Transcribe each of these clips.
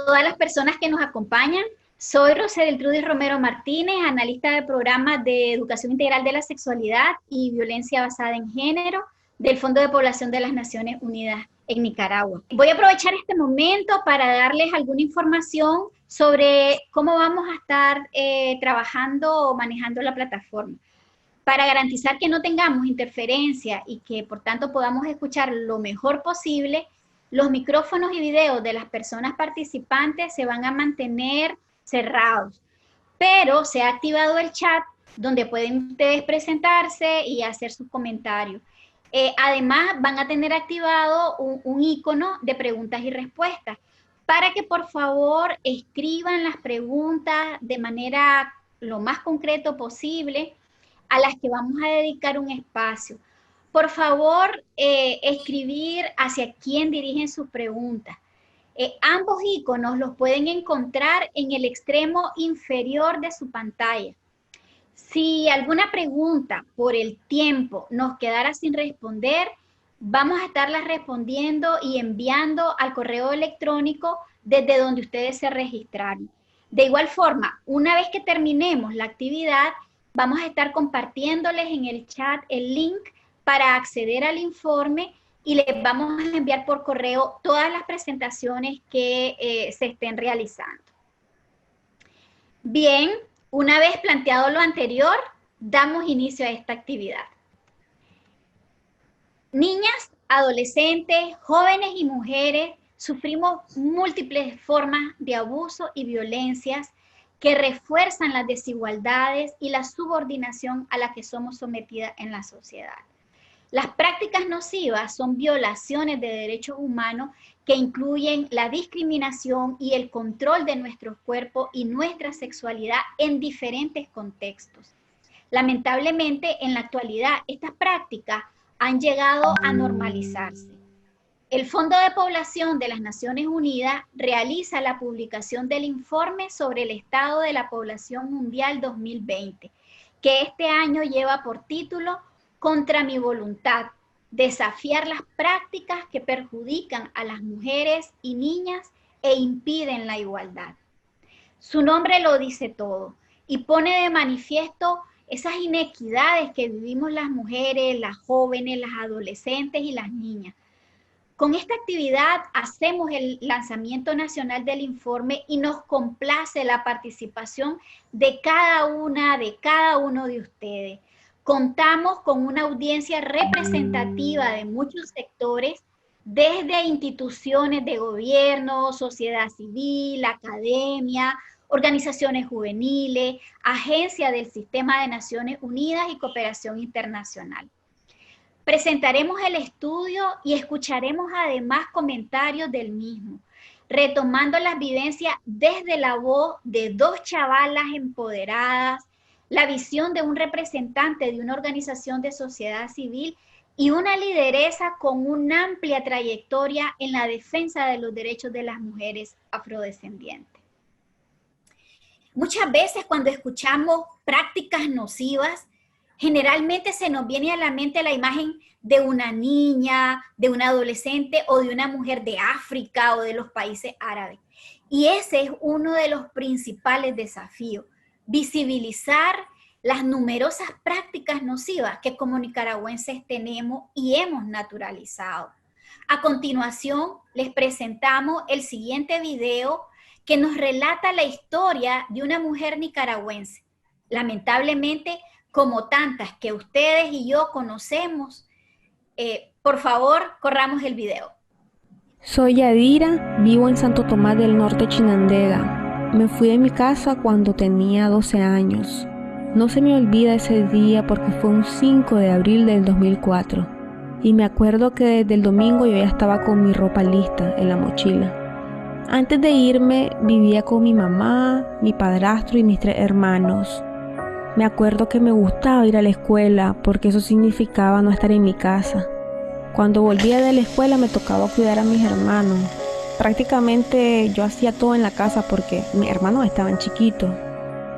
todas las personas que nos acompañan. Soy Roseltrudis Romero Martínez, analista de programas de Educación Integral de la Sexualidad y Violencia Basada en Género del Fondo de Población de las Naciones Unidas en Nicaragua. Voy a aprovechar este momento para darles alguna información sobre cómo vamos a estar trabajando o manejando la plataforma. Para garantizar que no tengamos interferencia y que por tanto podamos escuchar lo mejor posible, los micrófonos y videos de las personas participantes se van a mantener cerrados, pero se ha activado el chat donde pueden ustedes presentarse y hacer sus comentarios. Además, van a tener activado un icono de preguntas y respuestas para que por favor escriban las preguntas de manera lo más concreto posible a las que vamos a dedicar un espacio. Por favor, escribir hacia quién dirigen sus preguntas. Ambos iconos los pueden encontrar en el extremo inferior de su pantalla. Si alguna pregunta por el tiempo nos quedara sin responder, vamos a estarlas respondiendo y enviando al correo electrónico desde donde ustedes se registraron. De igual forma, una vez que terminemos la actividad, vamos a estar compartiéndoles en el chat el link para acceder al informe y les vamos a enviar por correo todas las presentaciones que se estén realizando. Bien, una vez planteado lo anterior, damos inicio a esta actividad. Niñas, adolescentes, jóvenes y mujeres sufrimos múltiples formas de abuso y violencias que refuerzan las desigualdades y la subordinación a la que somos sometidas en la sociedad. Las prácticas nocivas son violaciones de derechos humanos que incluyen la discriminación y el control de nuestro cuerpo y nuestra sexualidad en diferentes contextos. Lamentablemente, en la actualidad, estas prácticas han llegado a normalizarse. El Fondo de Población de las Naciones Unidas realiza la publicación del informe sobre el estado de la población mundial 2020, que este año lleva por título Contra mi voluntad, desafiar las prácticas que perjudican a las mujeres y niñas e impiden la igualdad. Su nombre lo dice todo y pone de manifiesto esas inequidades que vivimos las mujeres, las jóvenes, las adolescentes y las niñas. Con esta actividad hacemos el lanzamiento nacional del informe y nos complace la participación de cada uno de ustedes. Contamos con una audiencia representativa de muchos sectores, desde instituciones de gobierno, sociedad civil, academia, organizaciones juveniles, agencias del Sistema de Naciones Unidas y cooperación internacional. Presentaremos el estudio y escucharemos además comentarios del mismo, retomando las vivencias desde la voz de dos chavalas empoderadas, la visión de un representante de una organización de sociedad civil y una lideresa con una amplia trayectoria en la defensa de los derechos de las mujeres afrodescendientes. Muchas veces cuando escuchamos prácticas nocivas, generalmente se nos viene a la mente la imagen de una niña, de una adolescente o de una mujer de África o de los países árabes. Y ese es uno de los principales desafíos, visibilizar las numerosas prácticas nocivas que como nicaragüenses tenemos y hemos naturalizado. A continuación, les presentamos el siguiente video que nos relata la historia de una mujer nicaragüense. Lamentablemente, como tantas que ustedes y yo conocemos, por favor, corramos el video. Soy Yadira, vivo en Santo Tomás del Norte, Chinandega. Me fui de mi casa cuando tenía 12 años. No se me olvida ese día porque fue un 5 de abril del 2004. Y me acuerdo que desde el domingo yo ya estaba con mi ropa lista en la mochila. Antes de irme, vivía con mi mamá, mi padrastro y mis 3 hermanos. Me acuerdo que me gustaba ir a la escuela porque eso significaba no estar en mi casa. Cuando volvía de la escuela me tocaba cuidar a mis hermanos. Prácticamente yo hacía todo en la casa porque mis hermanos estaban chiquitos.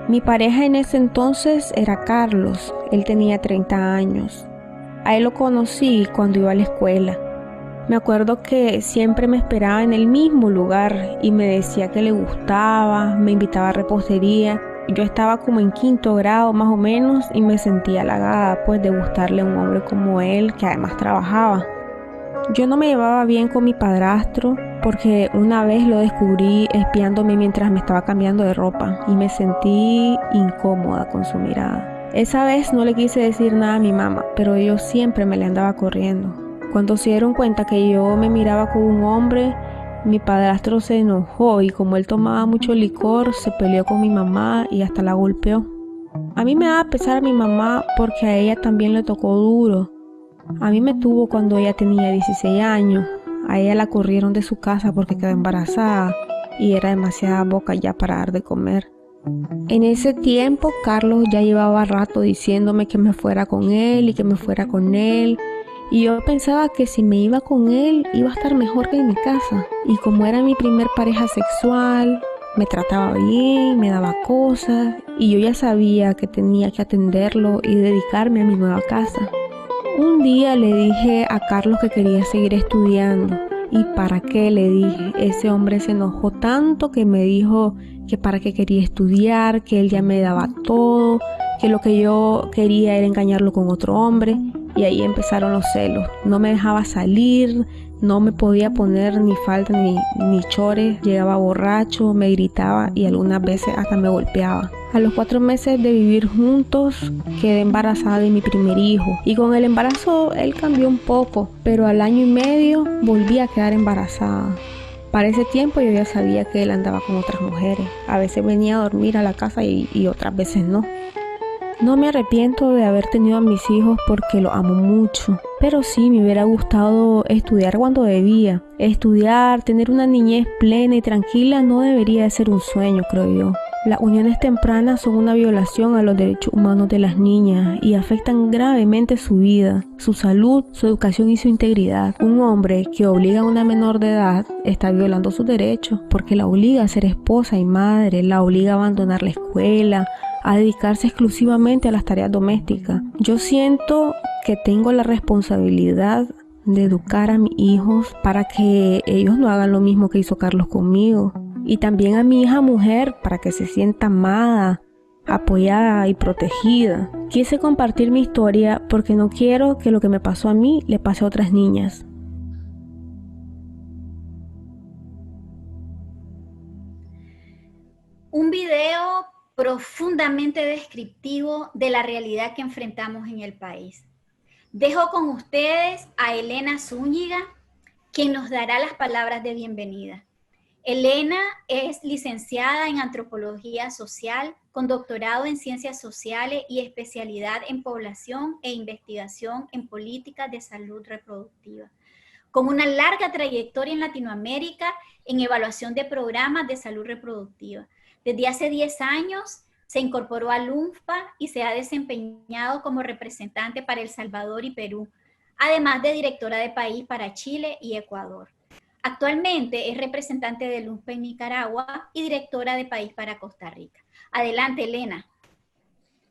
Mi pareja en ese entonces era Carlos, él tenía 30 años. A él lo conocí cuando iba a la escuela. Me acuerdo que siempre me esperaba en el mismo lugar y me decía que le gustaba, me invitaba a repostería. Yo estaba como en 5º grado más o menos y me sentía halagada pues de gustarle a un hombre como él que además trabajaba. Yo no me llevaba bien con mi padrastro porque una vez lo descubrí espiándome mientras me estaba cambiando de ropa y me sentí incómoda con su mirada. Esa vez no le quise decir nada a mi mamá, pero yo siempre me le andaba corriendo. Cuando se dieron cuenta que yo me miraba con un hombre, mi padrastro se enojó y como él tomaba mucho licor, se peleó con mi mamá y hasta la golpeó. A mí me daba pesar a mi mamá porque a ella también le tocó duro. A mí me tuvo cuando ella tenía 16 años. A ella la corrieron de su casa porque quedó embarazada y era demasiada boca ya para dar de comer. En ese tiempo, Carlos ya llevaba rato diciéndome que me fuera con él y que me fuera con él. Y yo pensaba que si me iba con él, iba a estar mejor que en mi casa. Y como era mi primer pareja sexual, me trataba bien, me daba cosas. Y yo ya sabía que tenía que atenderlo y dedicarme a mi nueva casa. Un día le dije a Carlos que quería seguir estudiando. ¿Y para qué? Le dije. Ese hombre se enojó tanto que me dijo que para qué quería estudiar, que él ya me daba todo, que lo que yo quería era engañarlo con otro hombre. Y ahí empezaron los celos. No me dejaba salir, no me podía poner ni falda ni chores. Llegaba borracho, me gritaba y algunas veces hasta me golpeaba. A los 4 meses de vivir juntos, quedé embarazada de mi primer hijo. Y con el embarazo él cambió un poco, pero al año y medio volví a quedar embarazada. Para ese tiempo yo ya sabía que él andaba con otras mujeres. A veces venía a dormir a la casa y otras veces no. No me arrepiento de haber tenido a mis hijos porque los amo mucho, pero sí me hubiera gustado estudiar cuando debía. Estudiar, tener una niñez plena y tranquila no debería de ser un sueño, creo yo. Las uniones tempranas son una violación a los derechos humanos de las niñas y afectan gravemente su vida, su salud, su educación y su integridad. Un hombre que obliga a una menor de edad está violando sus derechos porque la obliga a ser esposa y madre, la obliga a abandonar la escuela, a dedicarse exclusivamente a las tareas domésticas. Yo siento que tengo la responsabilidad de educar a mis hijos para que ellos no hagan lo mismo que hizo Carlos conmigo. Y también a mi hija mujer para que se sienta amada, apoyada y protegida. Quise compartir mi historia porque no quiero que lo que me pasó a mí le pase a otras niñas. Un video profundamente descriptivo de la realidad que enfrentamos en el país. Dejo con ustedes a Elena Zúñiga, quien nos dará las palabras de bienvenida. Elena es licenciada en Antropología Social, con doctorado en Ciencias Sociales y especialidad en Población e Investigación en Políticas de Salud Reproductiva, con una larga trayectoria en Latinoamérica en evaluación de programas de salud reproductiva. Desde hace 10 años se incorporó al UNFPA y se ha desempeñado como representante para El Salvador y Perú, además de directora de país para Chile y Ecuador. Actualmente es representante del UNFPA en Nicaragua y directora de país para Costa Rica. Adelante, Elena.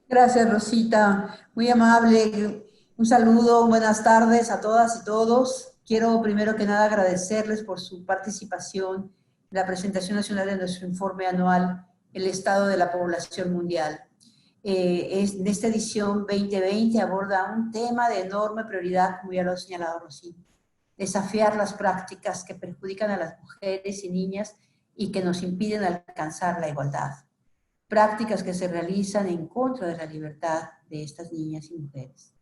Gracias, Rosita. Muy amable. Un saludo, buenas tardes a todas y todos. Quiero primero que nada agradecerles por su participación en la presentación nacional de nuestro informe anual, El Estado de la Población Mundial. En esta edición 2020 aborda un tema de enorme prioridad, como ya lo ha señalado Rosita: desafiar las prácticas que perjudican a las mujeres y niñas y que nos impiden alcanzar la igualdad. Prácticas que se realizan en contra de la libertad de estas niñas y mujeres.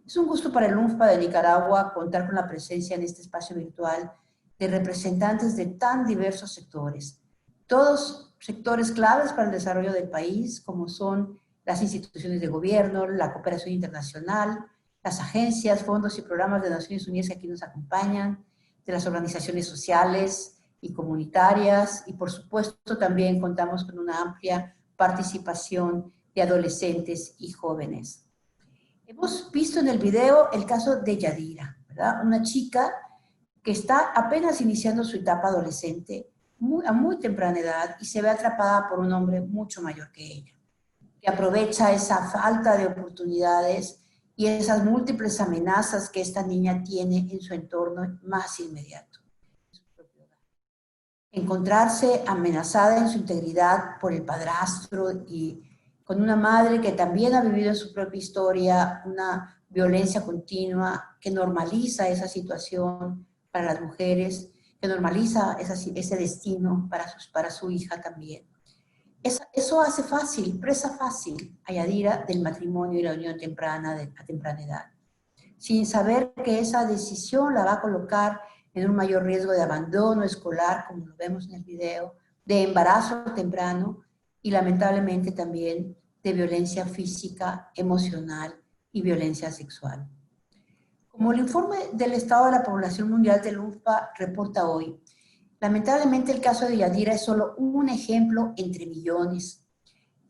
Es un gusto para el UNFPA de Nicaragua contar con la presencia en este espacio virtual de representantes de tan diversos sectores, todos sectores claves para el desarrollo del país, como son las instituciones de gobierno, la cooperación internacional, las agencias, fondos y programas de Naciones Unidas que aquí nos acompañan, de las organizaciones sociales y comunitarias, y por supuesto también contamos con una amplia participación de adolescentes y jóvenes. Hemos visto en el video el caso de Yadira, ¿verdad? Una chica que está apenas iniciando su etapa adolescente a muy temprana edad y se ve atrapada por un hombre mucho mayor que ella, que aprovecha esa falta de oportunidades y esas múltiples amenazas que esta niña tiene en su entorno más inmediato. Encontrarse amenazada en su integridad por el padrastro y con una madre que también ha vivido en su propia historia una violencia continua que normaliza esa situación para las mujeres, que normaliza ese destino para su hija también. Eso hace fácil, presa fácil a Yadira del matrimonio y la unión temprana a temprana edad, sin saber que esa decisión la va a colocar en un mayor riesgo de abandono escolar, como lo vemos en el video, de embarazo temprano y lamentablemente también de violencia física, emocional y violencia sexual. Como el informe del Estado de la Población Mundial del UNFPA reporta hoy, lamentablemente el caso de Yadira es solo un ejemplo entre millones.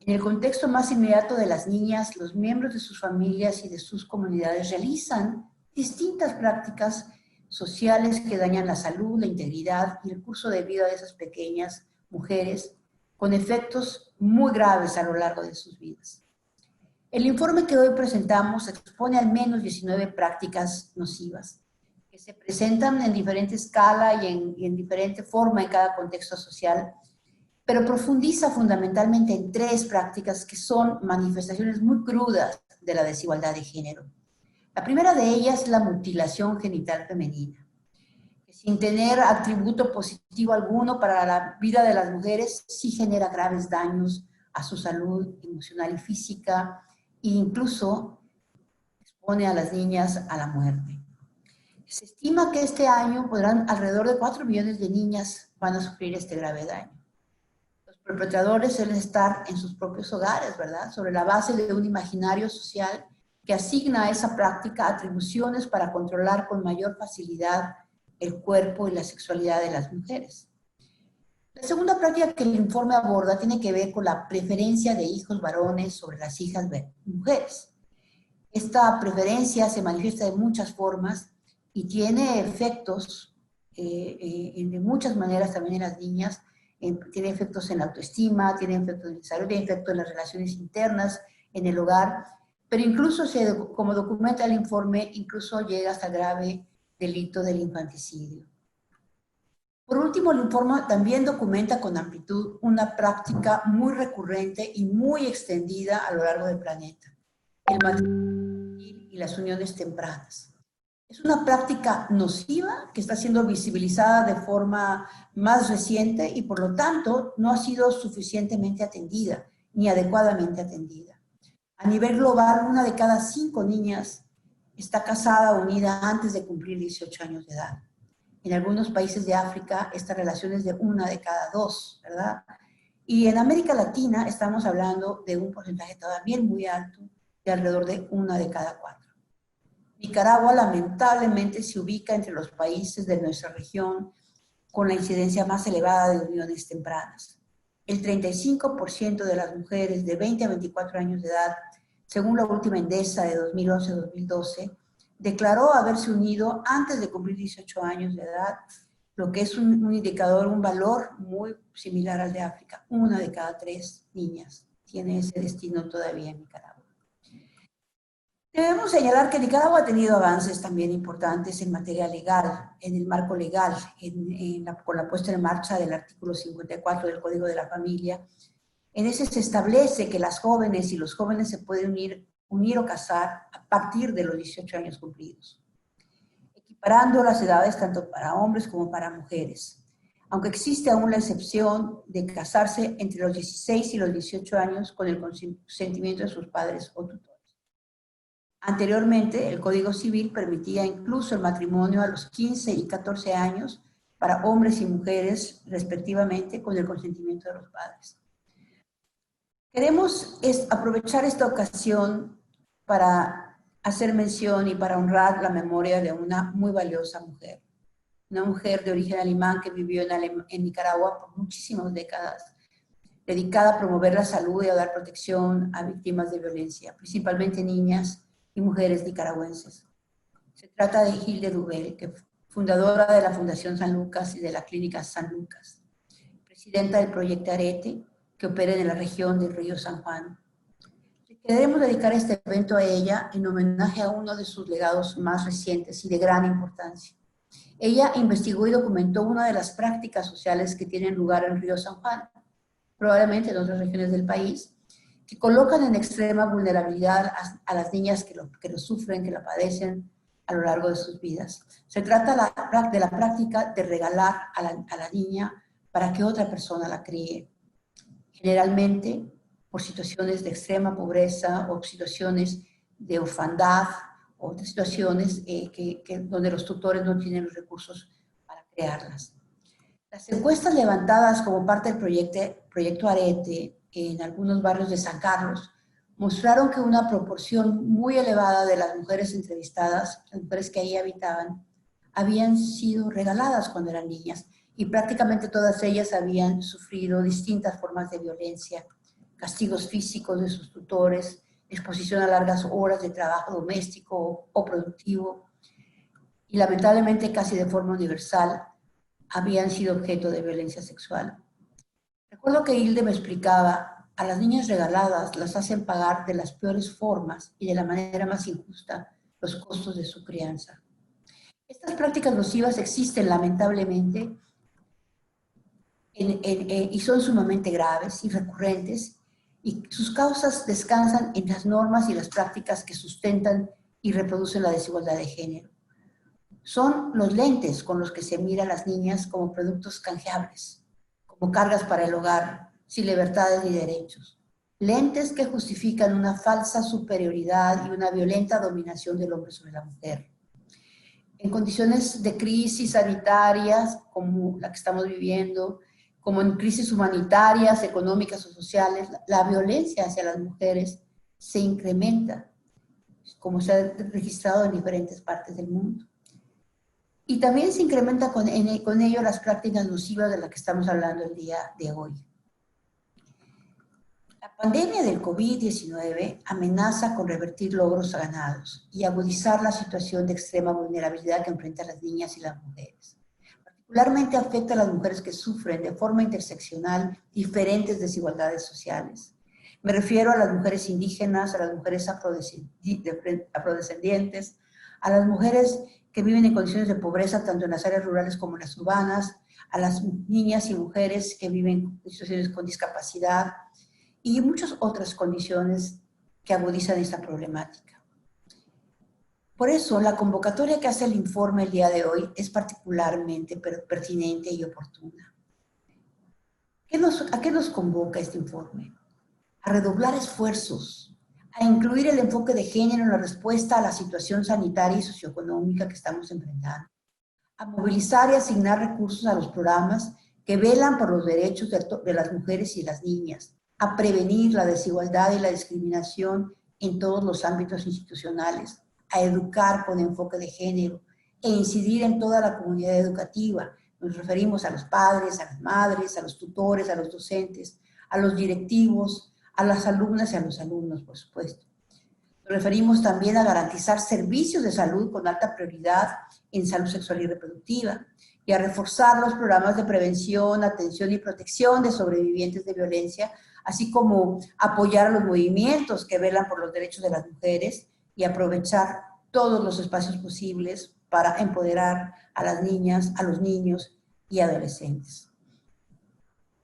En el contexto más inmediato de las niñas, los miembros de sus familias y de sus comunidades realizan distintas prácticas sociales que dañan la salud, la integridad y el curso de vida de esas pequeñas mujeres, con efectos muy graves a lo largo de sus vidas. El informe que hoy presentamos expone al menos 19 prácticas nocivas, que se presentan en diferente escala y en diferente forma en cada contexto social, pero profundiza fundamentalmente en 3 prácticas que son manifestaciones muy crudas de la desigualdad de género. La primera de ellas es la mutilación genital femenina, que sin tener atributo positivo alguno para la vida de las mujeres, sí genera graves daños a su salud emocional y física, e incluso expone a las niñas a la muerte. Se estima que este año podrán alrededor de 4 millones de niñas van a sufrir este grave daño. Los perpetradores suelen estar en sus propios hogares, ¿verdad? Sobre la base de un imaginario social que asigna a esa práctica atribuciones para controlar con mayor facilidad el cuerpo y la sexualidad de las mujeres. La segunda práctica que el informe aborda tiene que ver con la preferencia de hijos varones sobre las hijas mujeres. Esta preferencia se manifiesta de muchas formas y tiene efectos de muchas maneras también en las niñas. Tiene efectos en la autoestima, tiene efectos en la salud, tiene efectos en las relaciones internas, en el hogar, pero incluso, como documenta el informe, incluso llega hasta el grave delito del infanticidio. Por último, el informe también documenta con amplitud una práctica muy recurrente y muy extendida a lo largo del planeta, el matrimonio y las uniones tempranas. Es una práctica nociva que está siendo visibilizada de forma más reciente y por lo tanto no ha sido suficientemente atendida ni adecuadamente atendida. A nivel global, 1 de cada 5 niñas está casada o unida antes de cumplir 18 años de edad. En algunos países de África, esta relación es de 1 de cada 2, ¿verdad? Y en América Latina estamos hablando de un porcentaje también muy alto, de alrededor de 1 de cada 4. Nicaragua lamentablemente se ubica entre los países de nuestra región con la incidencia más elevada de uniones tempranas. El 35% de las mujeres de 20 a 24 años de edad, según la última Endesa de 2011-2012, declaró haberse unido antes de cumplir 18 años de edad, lo que es un indicador, un valor muy similar al de África. 1 de cada 3 niñas tiene ese destino todavía en Nicaragua. Debemos señalar que Nicaragua ha tenido avances también importantes en materia legal, en el marco legal, con la puesta en marcha del artículo 54 del Código de la Familia. En ese se establece que las jóvenes y los jóvenes se pueden unir o casar a partir de los 18 años cumplidos, equiparando las edades tanto para hombres como para mujeres, aunque existe aún la excepción de casarse entre los 16 y los 18 años con el consentimiento de sus padres o tutores. Anteriormente, el Código Civil permitía incluso el matrimonio a los 15 y 14 años para hombres y mujeres, respectivamente, con el consentimiento de los padres. Queremos aprovechar esta ocasión para hacer mención y para honrar la memoria de una muy valiosa mujer. Una mujer de origen alemán que vivió en Nicaragua por muchísimas décadas, dedicada a promover la salud y a dar protección a víctimas de violencia, principalmente niñas y mujeres nicaragüenses. Se trata de Hilde Dubel, fundadora de la Fundación San Lucas y de la Clínica San Lucas, presidenta del Proyecto Arete, que opera en la región del Río San Juan. Queremos dedicar este evento a ella en homenaje a uno de sus legados más recientes y de gran importancia. Ella investigó y documentó una de las prácticas sociales que tienen lugar en Río San Juan, probablemente en otras regiones del país, que colocan en extrema vulnerabilidad a las niñas que lo sufren, que la padecen a lo largo de sus vidas. Se trata de la práctica de regalar a la niña para que otra persona la críe, generalmente por situaciones de extrema pobreza o situaciones de orfandad o de situaciones donde los tutores no tienen los recursos para crearlas. Las encuestas levantadas como parte del proyecto Arete en algunos barrios de San Carlos mostraron que una proporción muy elevada de las mujeres entrevistadas, las mujeres que ahí habitaban, habían sido regaladas cuando eran niñas y prácticamente todas ellas habían sufrido distintas formas de violencia, castigos físicos de sus tutores, exposición a largas horas de trabajo doméstico o productivo, y lamentablemente casi de forma universal habían sido objeto de violencia sexual. Recuerdo que Hilde me explicaba, a las niñas regaladas las hacen pagar de las peores formas y de la manera más injusta los costos de su crianza. Estas prácticas nocivas existen lamentablemente y son sumamente graves y recurrentes, y sus causas descansan en las normas y las prácticas que sustentan y reproducen la desigualdad de género. Son los lentes con los que se mira a las niñas como productos canjeables, como cargas para el hogar, sin libertades ni derechos. Lentes que justifican una falsa superioridad y una violenta dominación del hombre sobre la mujer. En condiciones de crisis sanitarias como la que estamos viviendo, como en crisis humanitarias, económicas o sociales, la violencia hacia las mujeres se incrementa, como se ha registrado en diferentes partes del mundo. Y también se incrementa con ello las prácticas nocivas de las que estamos hablando el día de hoy. La pandemia del COVID-19 amenaza con revertir logros ganados y agudizar la situación de extrema vulnerabilidad que enfrentan las niñas y las mujeres. Particularmente afecta a las mujeres que sufren de forma interseccional diferentes desigualdades sociales. Me refiero a las mujeres indígenas, a las mujeres afrodescendientes, a las mujeres que viven en condiciones de pobreza tanto en las áreas rurales como en las urbanas, a las niñas y mujeres que viven en situaciones con discapacidad y muchas otras condiciones que agudizan esta problemática. Por eso, la convocatoria que hace el informe el día de hoy es particularmente pertinente y oportuna. ¿A qué nos convoca este informe? A redoblar esfuerzos, a incluir el enfoque de género en la respuesta a la situación sanitaria y socioeconómica que estamos enfrentando, a movilizar y asignar recursos a los programas que velan por los derechos de las mujeres y las niñas, a prevenir la desigualdad y la discriminación en todos los ámbitos institucionales, a educar con enfoque de género e incidir en toda la comunidad educativa. Nos referimos a los padres, a las madres, a los tutores, a los docentes, a los directivos, a las alumnas y a los alumnos, por supuesto. Nos referimos también a garantizar servicios de salud con alta prioridad en salud sexual y reproductiva y a reforzar los programas de prevención, atención y protección de sobrevivientes de violencia, así como apoyar a los movimientos que velan por los derechos de las mujeres y aprovechar todos los espacios posibles para empoderar a las niñas, a los niños y adolescentes.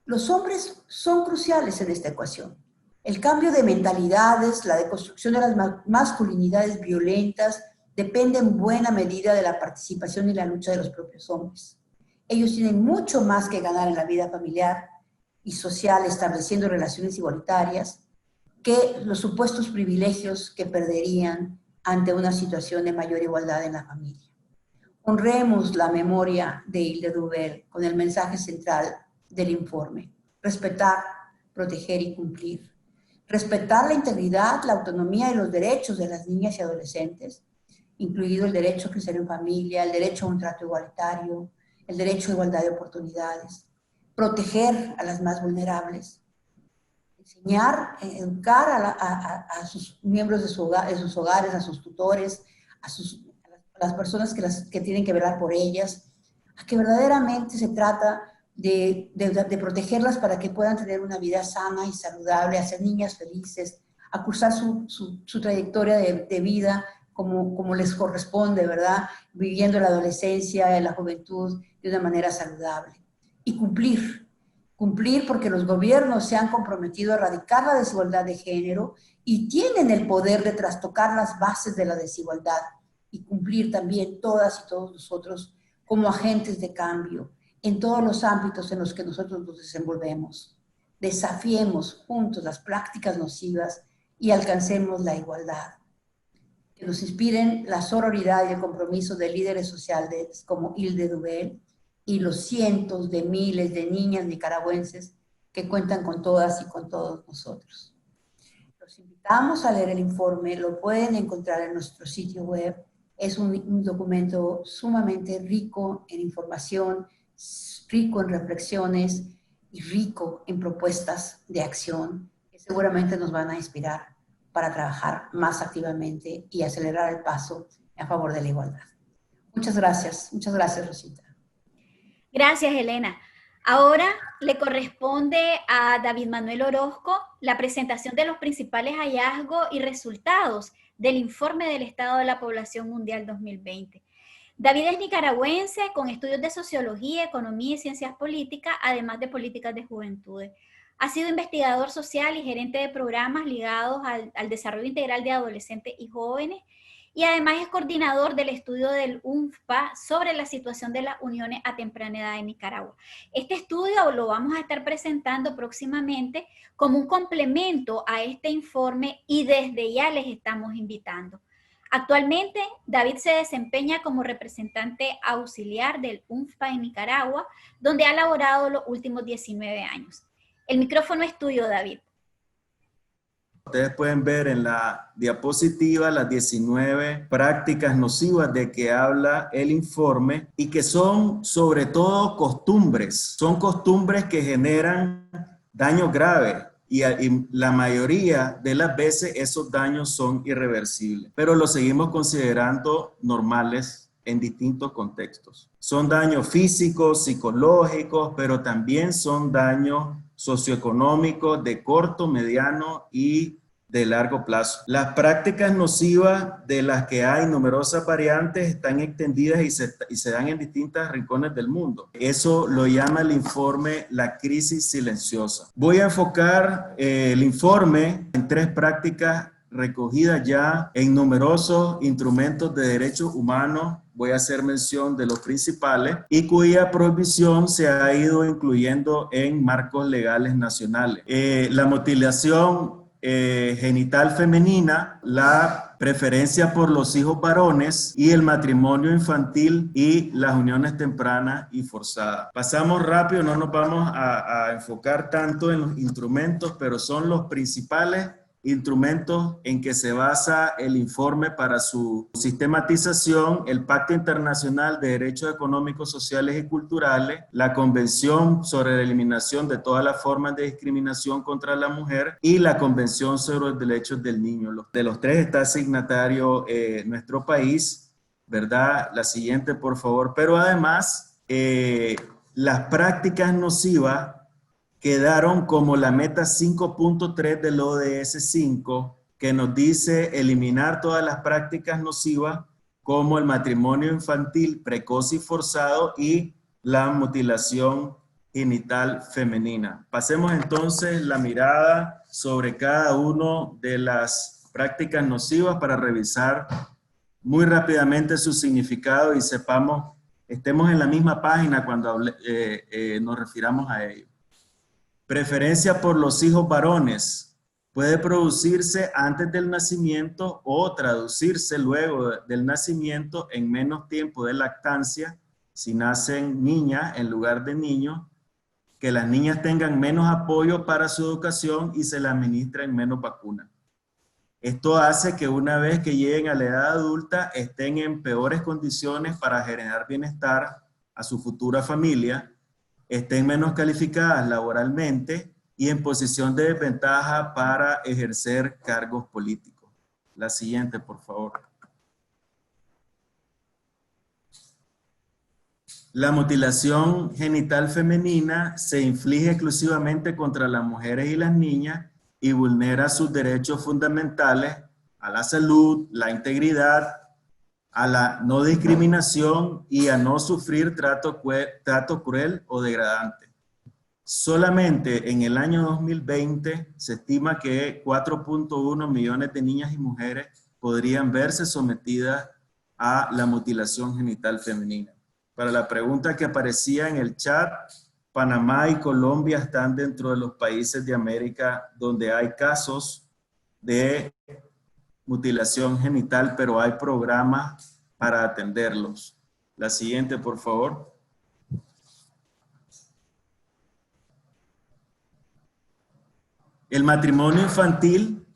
Los hombres son cruciales en esta ecuación. El cambio de mentalidades, la deconstrucción de las masculinidades violentas, depende en buena medida de la participación y la lucha de los propios hombres. Ellos tienen mucho más que ganar en la vida familiar y social estableciendo relaciones igualitarias que los supuestos privilegios que perderían ante una situación de mayor igualdad en la familia. Honremos la memoria de Hilde Dubel con el mensaje central del informe: respetar, proteger y cumplir. Respetar la integridad, la autonomía y los derechos de las niñas y adolescentes, incluido el derecho a crecer en familia, el derecho a un trato igualitario, el derecho a igualdad de oportunidades. Proteger a las más vulnerables. Enseñar, educar a sus miembros de sus hogares, a sus tutores, a las personas que tienen que velar por ellas, a que verdaderamente se trata de protegerlas para que puedan tener una vida sana y saludable, a ser niñas felices, a cursar su trayectoria de vida como les corresponde, ¿verdad? Viviendo la adolescencia y la juventud de una manera saludable. Y cumplir porque los gobiernos se han comprometido a erradicar la desigualdad de género y tienen el poder de trastocar las bases de la desigualdad y cumplir también todas y todos nosotros como agentes de cambio en todos los ámbitos en los que nosotros nos desenvolvemos. Desafiemos juntos las prácticas nocivas y alcancemos la igualdad. Que nos inspiren la sororidad y el compromiso de líderes sociales como Hilde Dubel y los cientos de miles de niñas nicaragüenses que cuentan con todas y con todos nosotros. Los invitamos a leer el informe, lo pueden encontrar en nuestro sitio web. Es un documento sumamente rico en información, rico en reflexiones y rico en propuestas de acción que seguramente nos van a inspirar para trabajar más activamente y acelerar el paso a favor de la igualdad. Muchas gracias, Rosita. Gracias, Elena. Ahora le corresponde a David Manuel Orozco la presentación de los principales hallazgos y resultados del informe del Estado de la Población Mundial 2020. David es nicaragüense con estudios de sociología, economía y ciencias políticas, además de políticas de juventudes. Ha sido investigador social y gerente de programas ligados al desarrollo integral de adolescentes y jóvenes, y además es coordinador del estudio del UNFPA sobre la situación de las uniones a temprana edad en Nicaragua. Este estudio lo vamos a estar presentando próximamente como un complemento a este informe y desde ya les estamos invitando. Actualmente, David se desempeña como representante auxiliar del UNFPA en Nicaragua, donde ha laborado los últimos 19 años. El micrófono es tuyo, David. Ustedes pueden ver en la diapositiva las 19 prácticas nocivas de que habla el informe y que son sobre todo costumbres. Son costumbres que generan daños graves y la mayoría de las veces esos daños son irreversibles, pero los seguimos considerando normales en distintos contextos. Son daños físicos, psicológicos, pero también son daños socioeconómicos de corto, mediano y de largo plazo. Las prácticas nocivas, de las que hay numerosas variantes, están extendidas y se dan en distintos rincones del mundo. Eso lo llama el informe la crisis silenciosa. Voy a enfocar el informe en 3 prácticas recogidas ya en numerosos instrumentos de derechos humanos. Voy a hacer mención de los principales y cuya prohibición se ha ido incluyendo en marcos legales nacionales. La mutilación genital femenina, la preferencia por los hijos varones y el matrimonio infantil y las uniones tempranas y forzadas. Pasamos rápido, no nos vamos a enfocar tanto en los instrumentos, pero son los principales instrumentos en que se basa el informe para su sistematización: el Pacto Internacional de Derechos Económicos, Sociales y Culturales, la Convención sobre la Eliminación de todas las formas de discriminación contra la mujer y la Convención sobre los Derechos del Niño. De los 3 está signatario nuestro país, ¿verdad? La siguiente, por favor. Pero además, las prácticas nocivas quedaron como la meta 5.3 del ODS 5, que nos dice eliminar todas las prácticas nocivas como el matrimonio infantil precoz y forzado y la mutilación genital femenina. Pasemos entonces la mirada sobre cada una de las prácticas nocivas para revisar muy rápidamente su significado y estemos en la misma página cuando nos refiramos a ello. Preferencia por los hijos varones puede producirse antes del nacimiento o traducirse luego del nacimiento en menos tiempo de lactancia si nacen niñas en lugar de niños, que las niñas tengan menos apoyo para su educación y se les administren menos vacunas. Esto hace que una vez que lleguen a la edad adulta estén en peores condiciones para generar bienestar a su futura familia, estén menos calificadas laboralmente y en posición de desventaja para ejercer cargos políticos. La siguiente, por favor. La mutilación genital femenina se inflige exclusivamente contra las mujeres y las niñas y vulnera sus derechos fundamentales a la salud, la integridad, a la no discriminación y a no sufrir trato cruel o degradante. Solamente en el año 2020 se estima que 4.1 millones de niñas y mujeres podrían verse sometidas a la mutilación genital femenina. Para la pregunta que aparecía en el chat, Panamá y Colombia están dentro de los países de América donde hay casos de mutilación genital, pero hay programas para atenderlos. La siguiente, por favor. El matrimonio infantil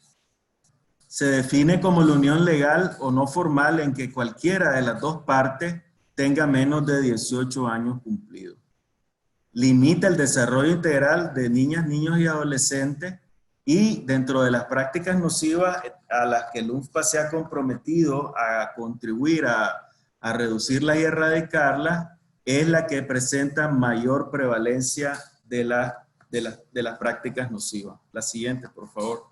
se define como la unión legal o no formal en que cualquiera de las dos partes tenga menos de 18 años cumplidos. Limita el desarrollo integral de niñas, niños y adolescentes, y dentro de las prácticas nocivas a las que el UNFPA se ha comprometido a contribuir a reducirlas y erradicarlas, es la que presenta mayor prevalencia de las prácticas nocivas. La siguiente, por favor.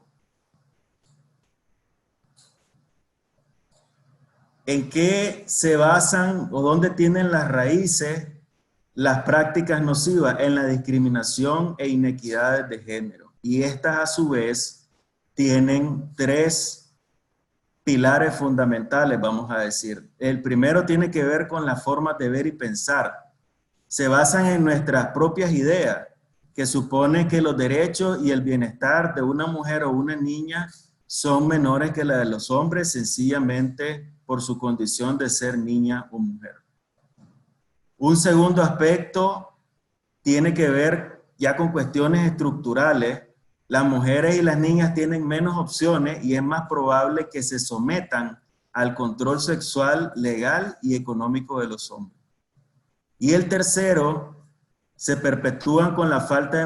¿En qué se basan o dónde tienen las raíces las prácticas nocivas? En la discriminación e inequidades de género. Y estas a su vez tienen tres pilares fundamentales, vamos a decir. El primero tiene que ver con las formas de ver y pensar. Se basan en nuestras propias ideas, que supone que los derechos y el bienestar de una mujer o una niña son menores que la de los hombres, sencillamente por su condición de ser niña o mujer. Un segundo aspecto tiene que ver ya con cuestiones estructurales. Las mujeres y las niñas tienen menos opciones y es más probable que se sometan al control sexual, legal y económico de los hombres. Y el tercero, se perpetúan con la falta de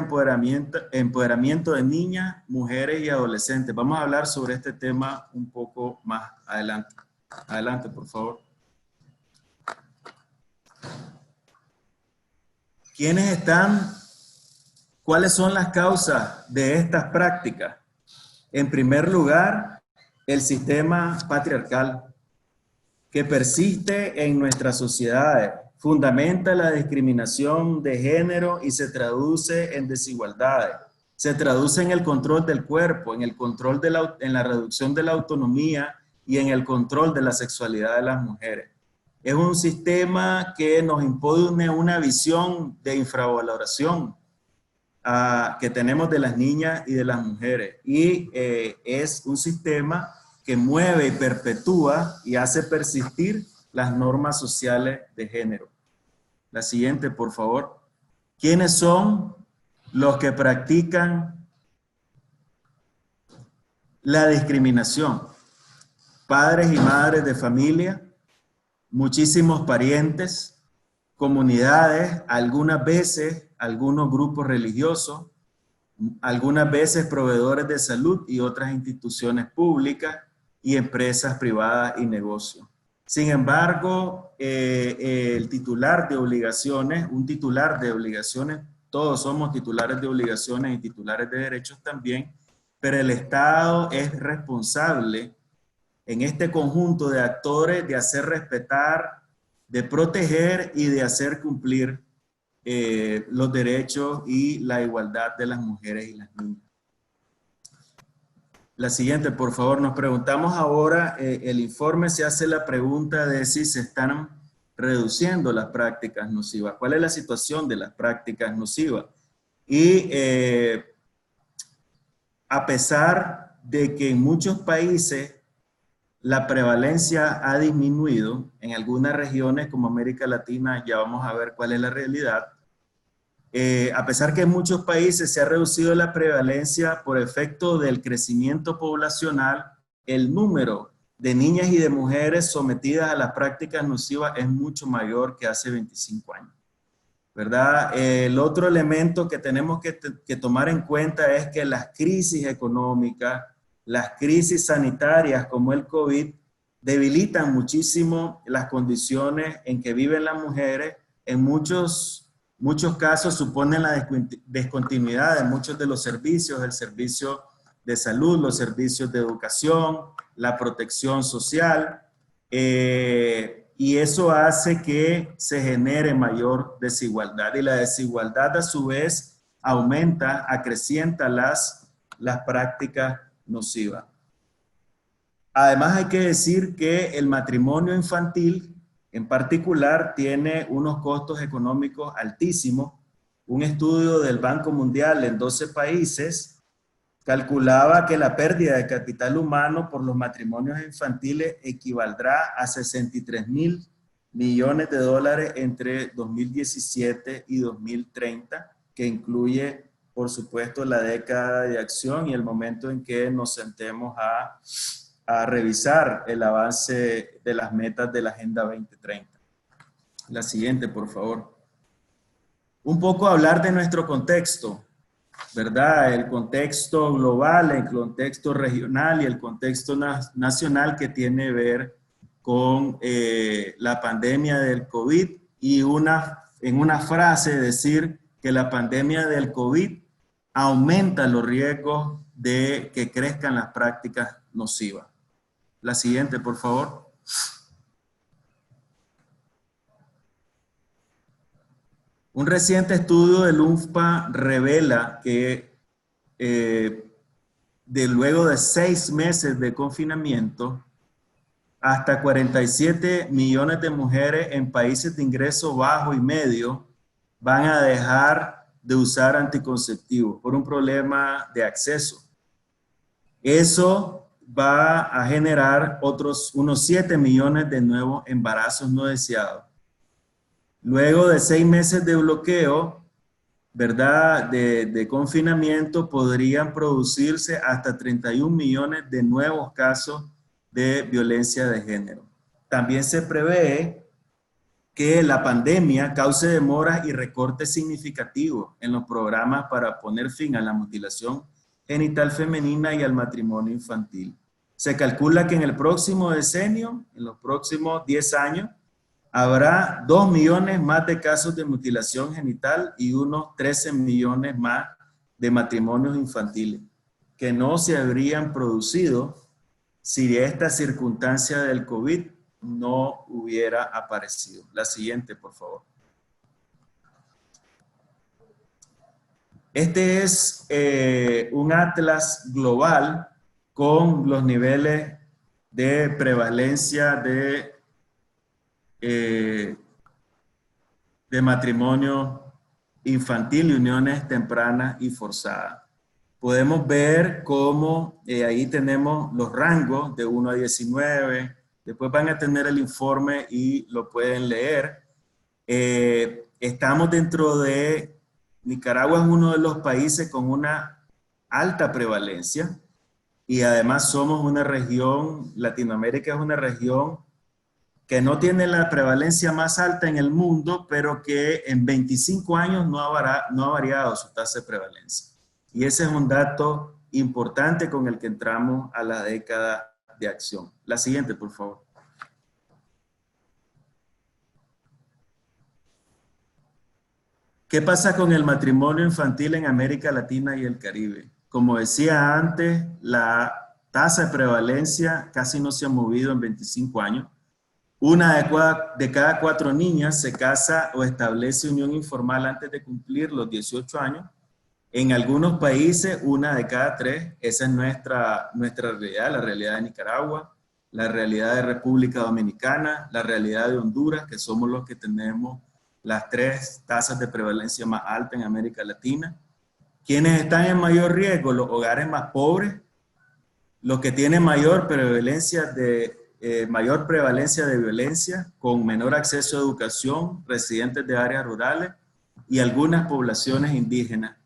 empoderamiento de niñas, mujeres y adolescentes. Vamos a hablar sobre este tema un poco más adelante. Adelante, por favor. ¿Quiénes están? ¿Cuáles son las causas de estas prácticas? En primer lugar, el sistema patriarcal que persiste en nuestras sociedades, fundamenta la discriminación de género y se traduce en desigualdades. Se traduce en el control del cuerpo, en el control en la reducción de la autonomía y en el control de la sexualidad de las mujeres. Es un sistema que nos impone una visión de infravaloración que tenemos de las niñas y de las mujeres. Y es un sistema que mueve y perpetúa y hace persistir las normas sociales de género. La siguiente, por favor. ¿Quiénes son los que practican la discriminación? Padres y madres de familia, muchísimos parientes, comunidades, algunas veces algunos grupos religiosos, algunas veces proveedores de salud y otras instituciones públicas y empresas privadas y negocios. Sin embargo, el titular de obligaciones, un titular de obligaciones, todos somos titulares de obligaciones y titulares de derechos también, pero el Estado es responsable en este conjunto de actores de hacer respetar, de proteger y de hacer cumplir los derechos y la igualdad de las mujeres y las niñas. La siguiente, por favor. Nos preguntamos ahora, el informe se hace la pregunta de si se están reduciendo las prácticas nocivas. ¿Cuál es la situación de las prácticas nocivas? Y a pesar de que en muchos países la prevalencia ha disminuido, en algunas regiones como América Latina, ya vamos a ver cuál es la realidad, a pesar que en muchos países se ha reducido la prevalencia por efecto del crecimiento poblacional, el número de niñas y de mujeres sometidas a las prácticas nocivas es mucho mayor que hace 25 años. ¿Verdad? El otro elemento que tenemos que tomar en cuenta es que las crisis económicas, las crisis sanitarias como el COVID, debilitan muchísimo las condiciones en que viven las mujeres. En muchos casos suponen la descontinuidad de muchos de los servicios, el servicio de salud, los servicios de educación, la protección social, y eso hace que se genere mayor desigualdad, y la desigualdad a su vez aumenta, acrecienta las prácticas nocivas. Además hay que decir que el matrimonio infantil en particular tiene unos costos económicos altísimos. Un estudio del Banco Mundial en 12 países calculaba que la pérdida de capital humano por los matrimonios infantiles equivaldrá a 63.000 millones de dólares entre 2017 y 2030, que incluye, por supuesto, la década de acción y el momento en que nos sentemos a revisar el avance de las metas de la Agenda 2030. La siguiente, por favor. Un poco hablar de nuestro contexto, ¿verdad? El contexto global, el contexto regional y el contexto nacional que tiene que ver con la pandemia del COVID, y en una frase decir que la pandemia del COVID aumenta los riesgos de que crezcan las prácticas nocivas. La siguiente, por favor. Un reciente estudio del UNFPA revela que luego de 6 meses de confinamiento, hasta 47 millones de mujeres en países de ingreso bajo y medio van a dejar de usar anticonceptivos por un problema de acceso. Eso va a generar unos 7 millones de nuevos embarazos no deseados. Luego de 6 meses de bloqueo, ¿verdad?, de confinamiento, podrían producirse hasta 31 millones de nuevos casos de violencia de género. También se prevé que la pandemia cause demoras y recortes significativos en los programas para poner fin a la mutilación genital femenina y al matrimonio infantil. Se calcula que en el próximo decenio, en los próximos 10 años, habrá 2 millones más de casos de mutilación genital y unos 13 millones más de matrimonios infantiles que no se habrían producido si esta circunstancia del COVID no hubiera aparecido. La siguiente, por favor. Este es un atlas global con los niveles de prevalencia de matrimonio infantil y uniones tempranas y forzadas. Podemos ver cómo ahí tenemos los rangos de 1 a 19, después van a tener el informe y lo pueden leer. Estamos dentro de Nicaragua, es uno de los países con una alta prevalencia, y además somos una región, Latinoamérica es una región que no tiene la prevalencia más alta en el mundo, pero que en 25 años no ha variado su tasa de prevalencia. Y ese es un dato importante con el que entramos a la década de acción. La siguiente, por favor. ¿Qué pasa con el matrimonio infantil en América Latina y el Caribe? Como decía antes, la tasa de prevalencia casi no se ha movido en 25 años. Una de cada 4 niñas se casa o establece unión informal antes de cumplir los 18 años. En algunos países, 1 de cada 3. Esa es nuestra realidad, la realidad de Nicaragua, la realidad de República Dominicana, la realidad de Honduras, que somos los que tenemos las 3 tasas de prevalencia más altas en América Latina. ¿Quiénes están en mayor riesgo? Los hogares más pobres, los que tienen mayor prevalencia de violencia, con menor acceso a educación, residentes de áreas rurales y algunas poblaciones indígenas.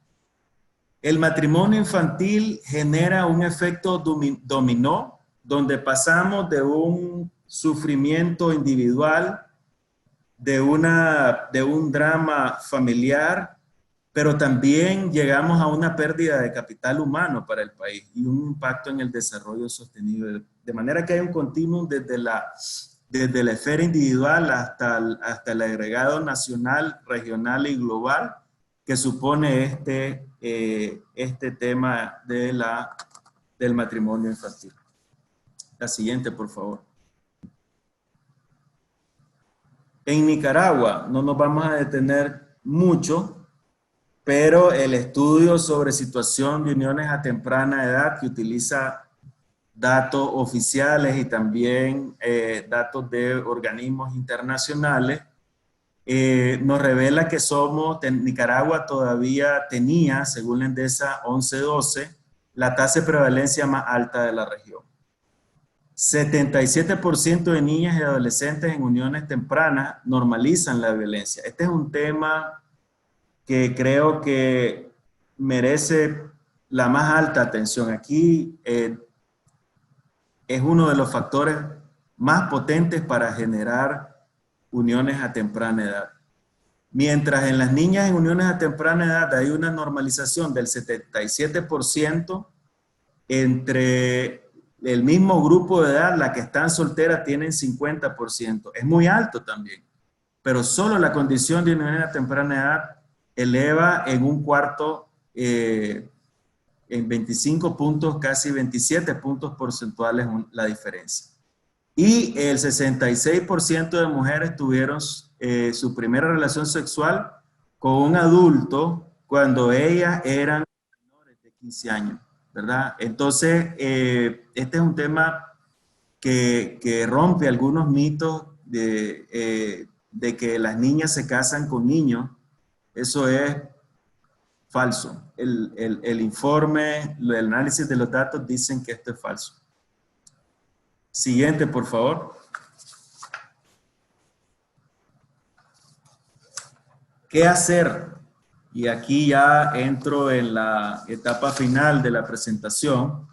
El matrimonio infantil genera un efecto dominó, donde pasamos de un sufrimiento individual, de un drama familiar, pero también llegamos a una pérdida de capital humano para el país y un impacto en el desarrollo sostenible. De manera que hay un continuum desde la esfera individual hasta el agregado nacional, regional y global que supone este tema de la del matrimonio infantil. La siguiente, por favor. En Nicaragua, no nos vamos a detener mucho, pero el estudio sobre situación de uniones a temprana edad, que utiliza datos oficiales y también datos de organismos internacionales, nos revela que Nicaragua todavía tenía, según la Endesa 1112, la tasa de prevalencia más alta de la región. 77% de niñas y adolescentes en uniones tempranas normalizan la violencia. Este es un tema que creo que merece la más alta atención. Aquí es uno de los factores más potentes para generar uniones a temprana edad. Mientras en las niñas en uniones a temprana edad hay una normalización del 77%, entre el mismo grupo de edad, las que están solteras tienen 50%. Es muy alto también, pero solo la condición de unión a temprana edad eleva en un cuarto, en 25 puntos, casi 27 puntos porcentuales la diferencia. Y el 66% de mujeres tuvieron su primera relación sexual con un adulto cuando ellas eran menores de 15 años, ¿verdad? Entonces, este es un tema que rompe algunos mitos de que las niñas se casan con niños. Eso es falso. El informe, el análisis de los datos dicen que esto es falso. Siguiente, por favor. ¿Qué hacer? Y aquí ya entro en la etapa final de la presentación.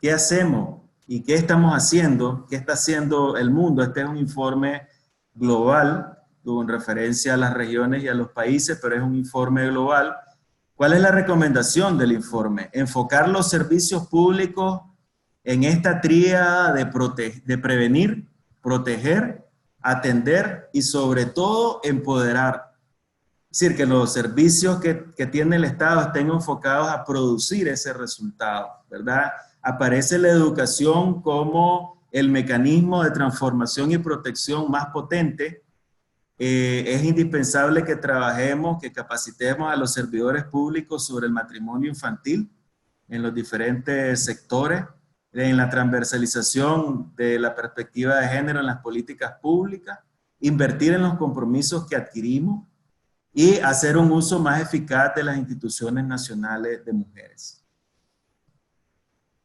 ¿Qué hacemos? ¿Y qué estamos haciendo? ¿Qué está haciendo el mundo? Este es un informe global con referencia a las regiones y a los países, pero es un informe global. ¿Cuál es la recomendación del informe? Enfocar los servicios públicos en esta tríada de prevenir, proteger, atender y sobre todo empoderar. Es decir, que los servicios que tiene el Estado estén enfocados a producir ese resultado, ¿verdad? Aparece la educación como el mecanismo de transformación y protección más potente. Es indispensable que trabajemos, que capacitemos a los servidores públicos sobre el matrimonio infantil en los diferentes sectores, en la transversalización de la perspectiva de género en las políticas públicas, invertir en los compromisos que adquirimos y hacer un uso más eficaz de las instituciones nacionales de mujeres.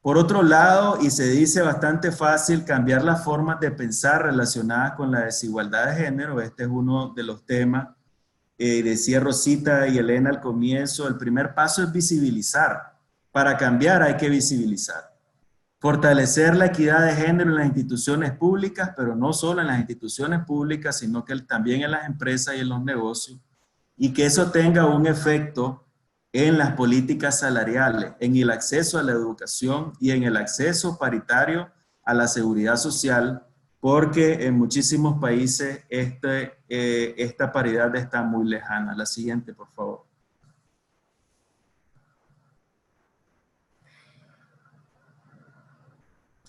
Por otro lado, y se dice bastante fácil, cambiar las formas de pensar relacionadas con la desigualdad de género. Este es uno de los temas, decía Rosita y Elena al comienzo, el primer paso es visibilizar. Para cambiar hay que visibilizar. Fortalecer la equidad de género en las instituciones públicas, pero no solo en las instituciones públicas, sino que también en las empresas y en los negocios, y que eso tenga un efecto en las políticas salariales, en el acceso a la educación y en el acceso paritario a la seguridad social, porque en muchísimos países esta paridad está muy lejana. La siguiente, por favor.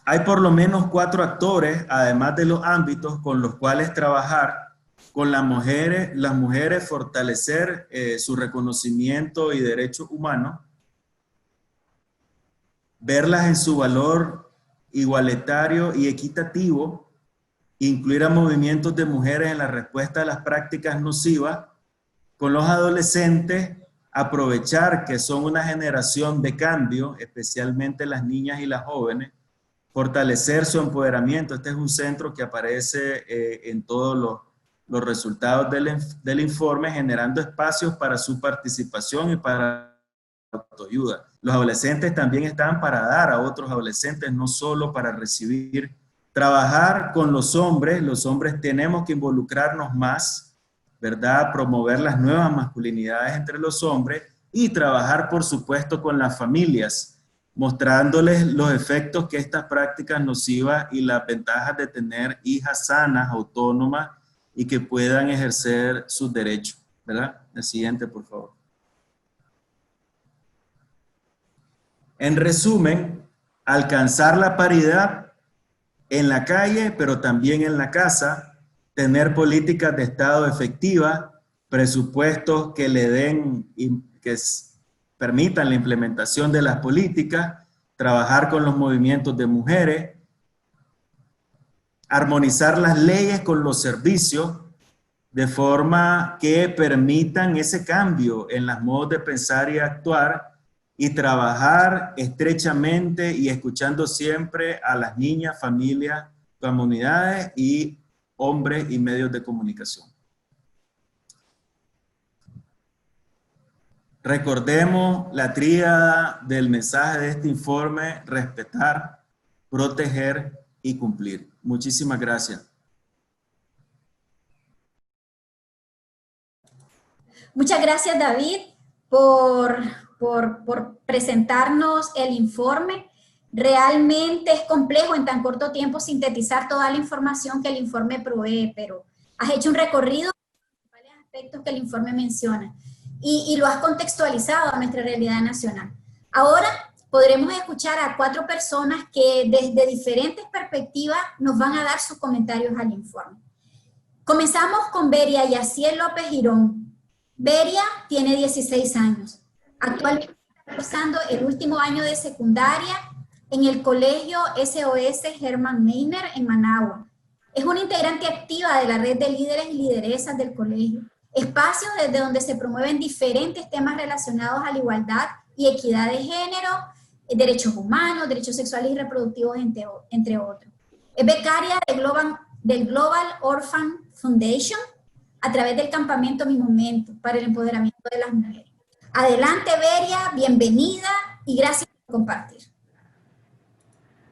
Hay por lo menos 4 actores, además de los ámbitos con los cuales trabajar con las mujeres fortalecer su reconocimiento y derechos humanos, verlas en su valor igualitario y equitativo, incluir a movimientos de mujeres en la respuesta a las prácticas nocivas, con los adolescentes, aprovechar que son una generación de cambio, especialmente las niñas y las jóvenes, fortalecer su empoderamiento. Este es un centro que aparece en todos los resultados del informe, generando espacios para su participación y para autoayuda. Los adolescentes también están para dar a otros adolescentes, no solo para recibir. Trabajar con los hombres tenemos que involucrarnos más, ¿verdad? Promover las nuevas masculinidades entre los hombres y trabajar, por supuesto, con las familias, mostrándoles los efectos que estas prácticas nocivas y las ventajas de tener hijas sanas, autónomas y que puedan ejercer sus derechos, ¿verdad? El siguiente, por favor. En resumen, alcanzar la paridad en la calle, pero también en la casa, tener políticas de Estado efectivas, presupuestos que le den y que permitan la implementación de las políticas, trabajar con los movimientos de mujeres, armonizar las leyes con los servicios de forma que permitan ese cambio en los modos de pensar y actuar y trabajar estrechamente y escuchando siempre a las niñas, familias, comunidades y hombres y medios de comunicación. Recordemos la tríada del mensaje de este informe: respetar, proteger y cumplir. Muchísimas gracias. Muchas gracias, David, por presentarnos el informe. Realmente es complejo en tan corto tiempo sintetizar toda la información que el informe provee, pero has hecho un recorrido de los principales aspectos que el informe menciona y lo has contextualizado a nuestra realidad nacional. Ahora podremos escuchar a 4 personas que desde diferentes perspectivas nos van a dar sus comentarios al informe. Comenzamos con Beria Yaciel López Girón. Beria tiene 16 años. Actualmente está cursando el último año de secundaria en el colegio SOS Hermann Meiner en Managua. Es una integrante activa de la red de líderes y lideresas del colegio, espacios desde donde se promueven diferentes temas relacionados a la igualdad y equidad de género, derechos humanos, derechos sexuales y reproductivos, entre otros. Es becaria del Global Orphan Foundation a través del campamento Mi Momento para el empoderamiento de las mujeres. Adelante, Beria, bienvenida y gracias por compartir.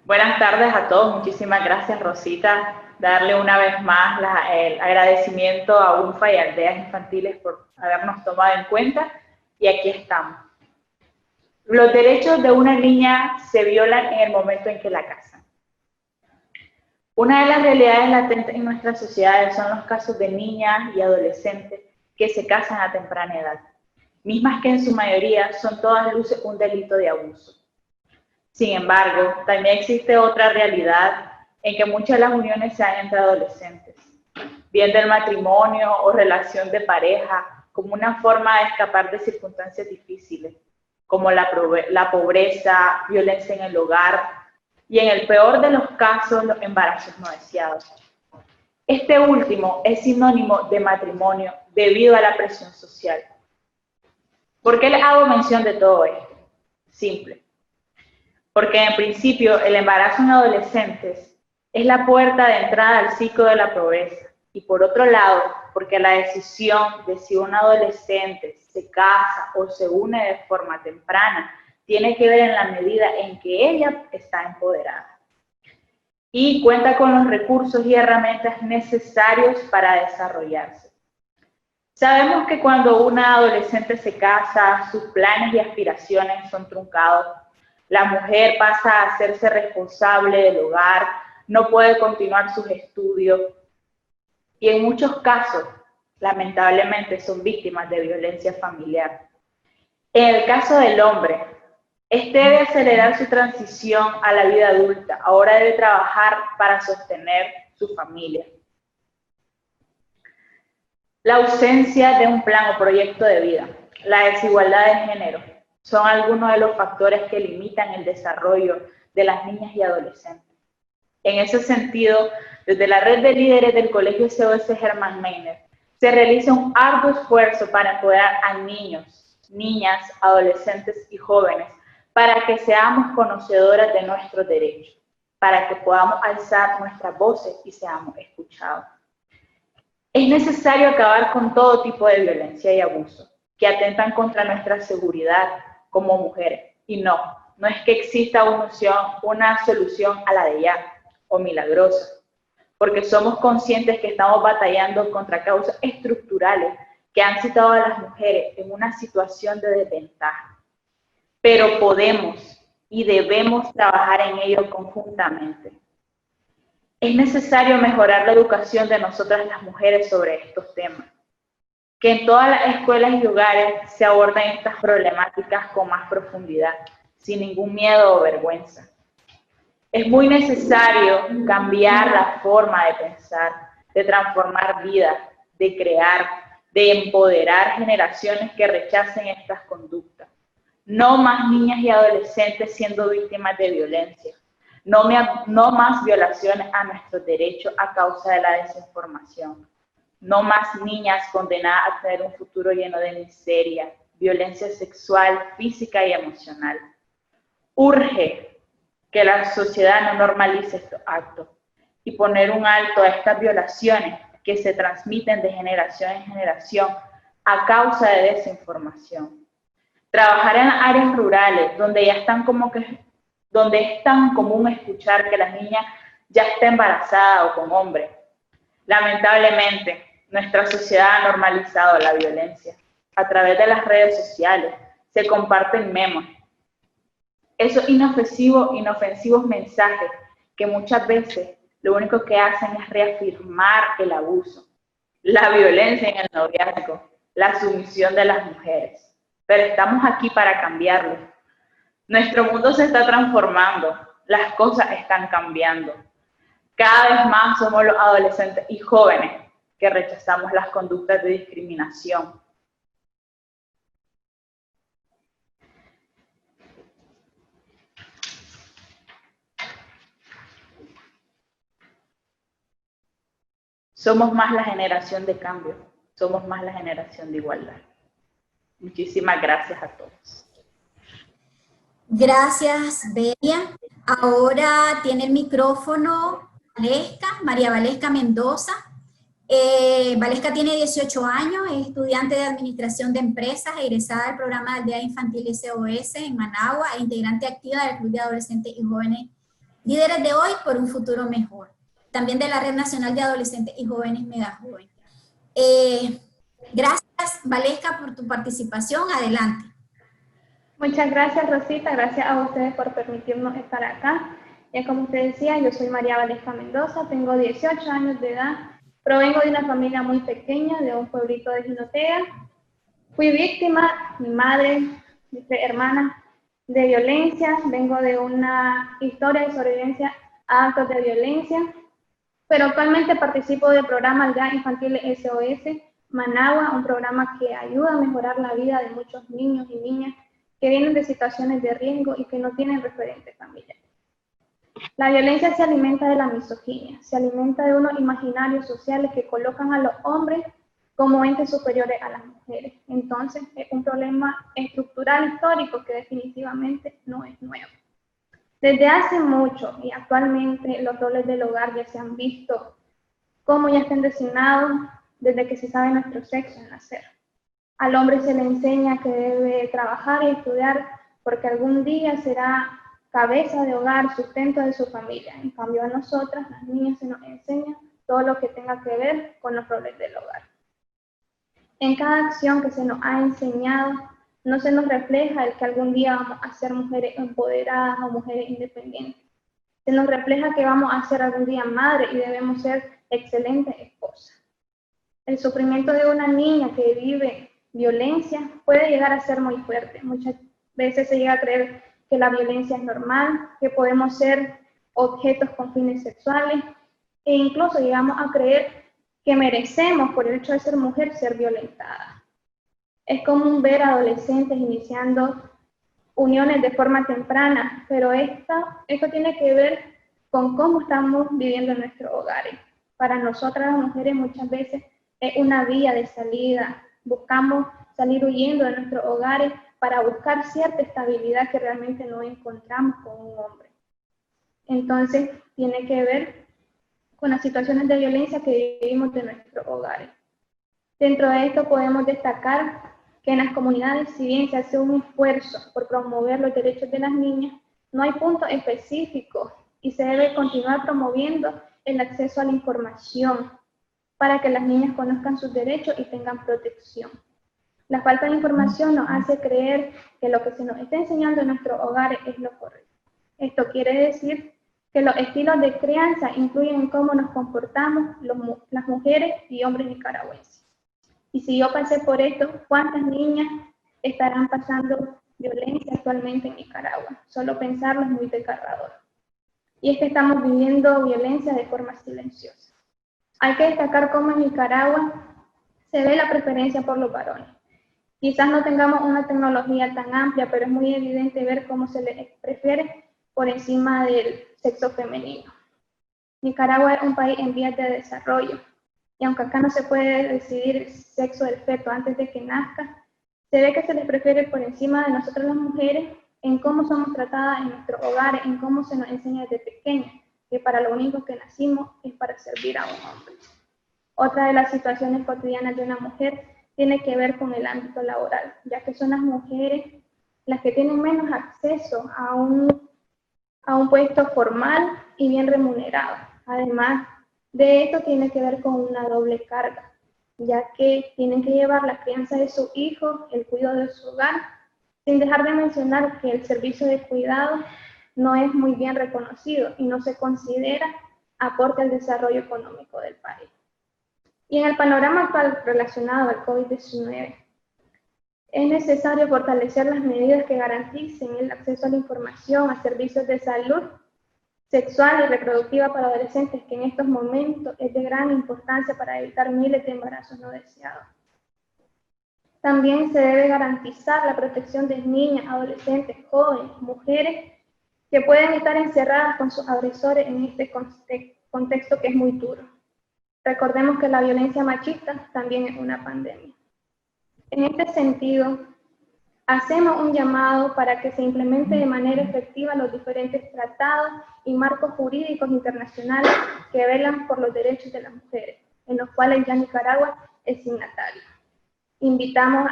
Buenas tardes a todos, muchísimas gracias, Rosita. Darle una vez más el agradecimiento a UNFA y Aldeas Infantiles por habernos tomado en cuenta, y aquí estamos. Los derechos de una niña se violan en el momento en que la casan. Una de las realidades latentes en nuestras sociedades son los casos de niñas y adolescentes que se casan a temprana edad, mismas que en su mayoría son todas luces un delito de abuso. Sin embargo, también existe otra realidad en que muchas de las uniones se dan entre adolescentes, viendo el matrimonio o relación de pareja como una forma de escapar de circunstancias difíciles, como la pobreza, violencia en el hogar y, en el peor de los casos, los embarazos no deseados. Este último es sinónimo de matrimonio debido a la presión social. ¿Por qué les hago mención de todo esto? Simple. Porque en principio el embarazo en adolescentes es la puerta de entrada al ciclo de la pobreza. Y por otro lado, porque la decisión de si un adolescente se casa o se une de forma temprana tiene que ver en la medida en que ella está empoderada y cuenta con los recursos y herramientas necesarios para desarrollarse. Sabemos que cuando una adolescente se casa, sus planes y aspiraciones son truncados. La mujer pasa a hacerse responsable del hogar, no puede continuar sus estudios y en muchos casos, lamentablemente, son víctimas de violencia familiar. En el caso del hombre, este debe acelerar su transición a la vida adulta. Ahora debe trabajar para sostener su familia. La ausencia de un plan o proyecto de vida, la desigualdad de género, son algunos de los factores que limitan el desarrollo de las niñas y adolescentes. En ese sentido, desde la red de líderes del Colegio SOS Hermann Meiner, se realiza un arduo esfuerzo para empoderar a niños, niñas, adolescentes y jóvenes para que seamos conocedoras de nuestros derechos, para que podamos alzar nuestras voces y seamos escuchados. Es necesario acabar con todo tipo de violencia y abuso que atentan contra nuestra seguridad como mujeres. Y no es que exista una solución a la de ya o milagrosa, porque somos conscientes que estamos batallando contra causas estructurales que han situado a las mujeres en una situación de desventaja. Pero podemos y debemos trabajar en ello conjuntamente. Es necesario mejorar la educación de nosotras las mujeres sobre estos temas, que en todas las escuelas y hogares se aborden estas problemáticas con más profundidad, sin ningún miedo o vergüenza. Es muy necesario cambiar la forma de pensar, de transformar vidas, de crear, de empoderar generaciones que rechacen estas conductas. No más niñas y adolescentes siendo víctimas de violencia. No más violaciones a nuestros derechos a causa de la desinformación. No más niñas condenadas a tener un futuro lleno de miseria, violencia sexual, física y emocional. Urge que la sociedad no normalice estos actos y poner un alto a estas violaciones que se transmiten de generación en generación a causa de desinformación. Trabajar en áreas rurales donde es tan común escuchar que la niña ya está embarazada o con hombre. Lamentablemente, nuestra sociedad ha normalizado la violencia. A través de las redes sociales se comparten memes. Esos inofensivos mensajes que muchas veces lo único que hacen es reafirmar el abuso, la violencia en el noviazgo, la sumisión de las mujeres. Pero estamos aquí para cambiarlo. Nuestro mundo se está transformando, las cosas están cambiando. Cada vez más somos los adolescentes y jóvenes que rechazamos las conductas de discriminación. Somos más la generación de cambio, somos más la generación de igualdad. Muchísimas gracias a todos. Gracias, Belia. Ahora tiene el micrófono María Valesca Mendoza. Valesca tiene 18 años, es estudiante de Administración de Empresas, egresada del programa de Aldea Infantil SOS en Managua e integrante activa del Club de Adolescentes y Jóvenes Líderes de Hoy por un Futuro Mejor. También de la Red Nacional de Adolescentes y Jóvenes Megajoven. Gracias, Valesca, por tu participación. Adelante. Muchas gracias, Rosita. Gracias a ustedes por permitirnos estar acá. Ya como usted decía, yo soy María Valesca Mendoza, tengo 18 años de edad, provengo de una familia muy pequeña, de un pueblito de Jinotega. Fui víctima, mi madre, mis 3 hermanas, de violencia. Vengo de una historia de sobrevivencia a actos de violencia. Pero actualmente participo del programa Aldea Infantil SOS Managua, un programa que ayuda a mejorar la vida de muchos niños y niñas que vienen de situaciones de riesgo y que no tienen referentes familiares. La violencia se alimenta de la misoginia, se alimenta de unos imaginarios sociales que colocan a los hombres como entes superiores a las mujeres. Entonces, es un problema estructural histórico que definitivamente no es nuevo. Desde hace mucho y actualmente los roles del hogar ya se han visto como ya están designados desde que se sabe nuestro sexo en nacer. Al hombre se le enseña que debe trabajar y estudiar porque algún día será cabeza de hogar, sustento de su familia. En cambio a nosotras, las niñas, se nos enseña todo lo que tenga que ver con los roles del hogar. En cada acción que se nos ha enseñado, no se nos refleja el que algún día vamos a ser mujeres empoderadas o mujeres independientes. Se nos refleja que vamos a ser algún día madres y debemos ser excelentes esposas. El sufrimiento de una niña que vive violencia puede llegar a ser muy fuerte. Muchas veces se llega a creer que la violencia es normal, que podemos ser objetos con fines sexuales, e incluso llegamos a creer que merecemos, por el hecho de ser mujer, ser violentadas. Es común ver adolescentes iniciando uniones de forma temprana, pero esto tiene que ver con cómo estamos viviendo en nuestros hogares. Para nosotras las mujeres muchas veces es una vía de salida. Buscamos salir huyendo de nuestros hogares para buscar cierta estabilidad que realmente no encontramos con un hombre. Entonces, tiene que ver con las situaciones de violencia que vivimos de nuestros hogares. Dentro de esto podemos destacar que en las comunidades, si bien se hace un esfuerzo por promover los derechos de las niñas, no hay puntos específicos y se debe continuar promoviendo el acceso a la información para que las niñas conozcan sus derechos y tengan protección. La falta de información nos hace creer que lo que se nos está enseñando en nuestros hogares es lo correcto. Esto quiere decir que los estilos de crianza influyen en cómo nos comportamos las mujeres y hombres nicaragüenses. Y si yo pasé por esto, ¿cuántas niñas estarán pasando violencia actualmente en Nicaragua? Solo pensarlo es muy desgarrador. y es que estamos viviendo violencia de forma silenciosa. Hay que destacar cómo en Nicaragua se ve la preferencia por los varones. Quizás no tengamos una tecnología tan amplia, pero es muy evidente ver cómo se le prefiere por encima del sexo femenino. Nicaragua es un país en vías de desarrollo, y aunque acá no se puede decidir el sexo del feto antes de que nazca, se ve que se les prefiere por encima de nosotras las mujeres en cómo somos tratadas en nuestros hogares, en cómo se nos enseña desde pequeñas, que para lo único que nacimos es para servir a un hombre. Otra de las situaciones cotidianas de una mujer tiene que ver con el ámbito laboral, ya que son las mujeres las que tienen menos acceso a un puesto formal y bien remunerado. Además de esto tiene que ver con una doble carga, ya que tienen que llevar la crianza de su hijo, el cuidado de su hogar, sin dejar de mencionar que el servicio de cuidado no es muy bien reconocido y no se considera aporte al desarrollo económico del país. Y en el panorama actual relacionado al COVID-19, es necesario fortalecer las medidas que garanticen el acceso a la información, a servicios de salud sexual y reproductiva para adolescentes, que en estos momentos es de gran importancia para evitar miles de embarazos no deseados. También se debe garantizar la protección de niñas, adolescentes, jóvenes, mujeres que pueden estar encerradas con sus agresores en este contexto que es muy duro. Recordemos que la violencia machista también es una pandemia. En este sentido, hacemos un llamado para que se implemente de manera efectiva los diferentes tratados y marcos jurídicos internacionales que velan por los derechos de las mujeres, en los cuales ya Nicaragua es signatario. Invitamos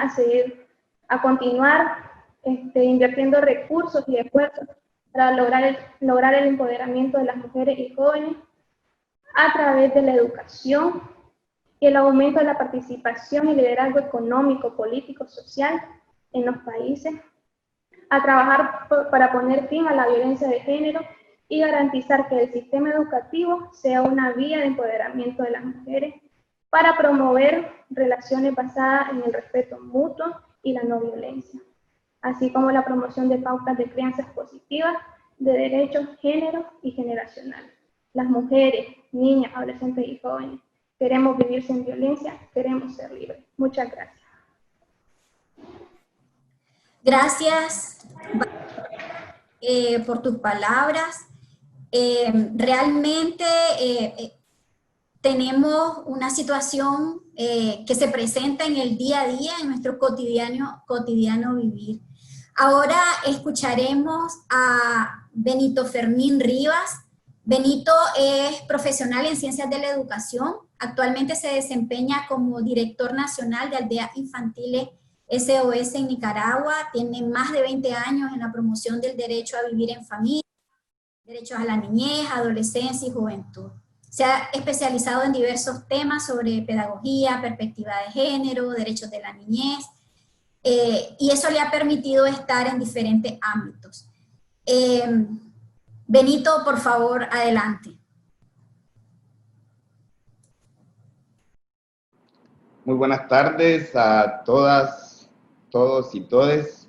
a continuar invirtiendo recursos y esfuerzos para lograr el empoderamiento de las mujeres y jóvenes a través de la educación y el aumento de la participación y liderazgo económico, político, social en los países, a trabajar para poner fin a la violencia de género y garantizar que el sistema educativo sea una vía de empoderamiento de las mujeres para promover relaciones basadas en el respeto mutuo y la no violencia, así como la promoción de pautas de crianzas positivas de derechos, género y generacional. Las mujeres, niñas, adolescentes y jóvenes queremos vivir sin violencia, queremos ser libres. Muchas gracias. Gracias por tus palabras. Realmente tenemos una situación que se presenta en el día a día, en nuestro cotidiano vivir. Ahora escucharemos a Benito Fermín Rivas. Benito es profesional en Ciencias de la Educación. Actualmente se desempeña como director nacional de aldeas infantiles SOS en Nicaragua. Tiene más de 20 años en la promoción del derecho a vivir en familia, derechos a la niñez, adolescencia y juventud. Se ha especializado en diversos temas sobre pedagogía, perspectiva de género, derechos de la niñez, y eso le ha permitido estar en diferentes ámbitos. Benito, por favor, adelante. Muy buenas tardes a todas, todos y todes.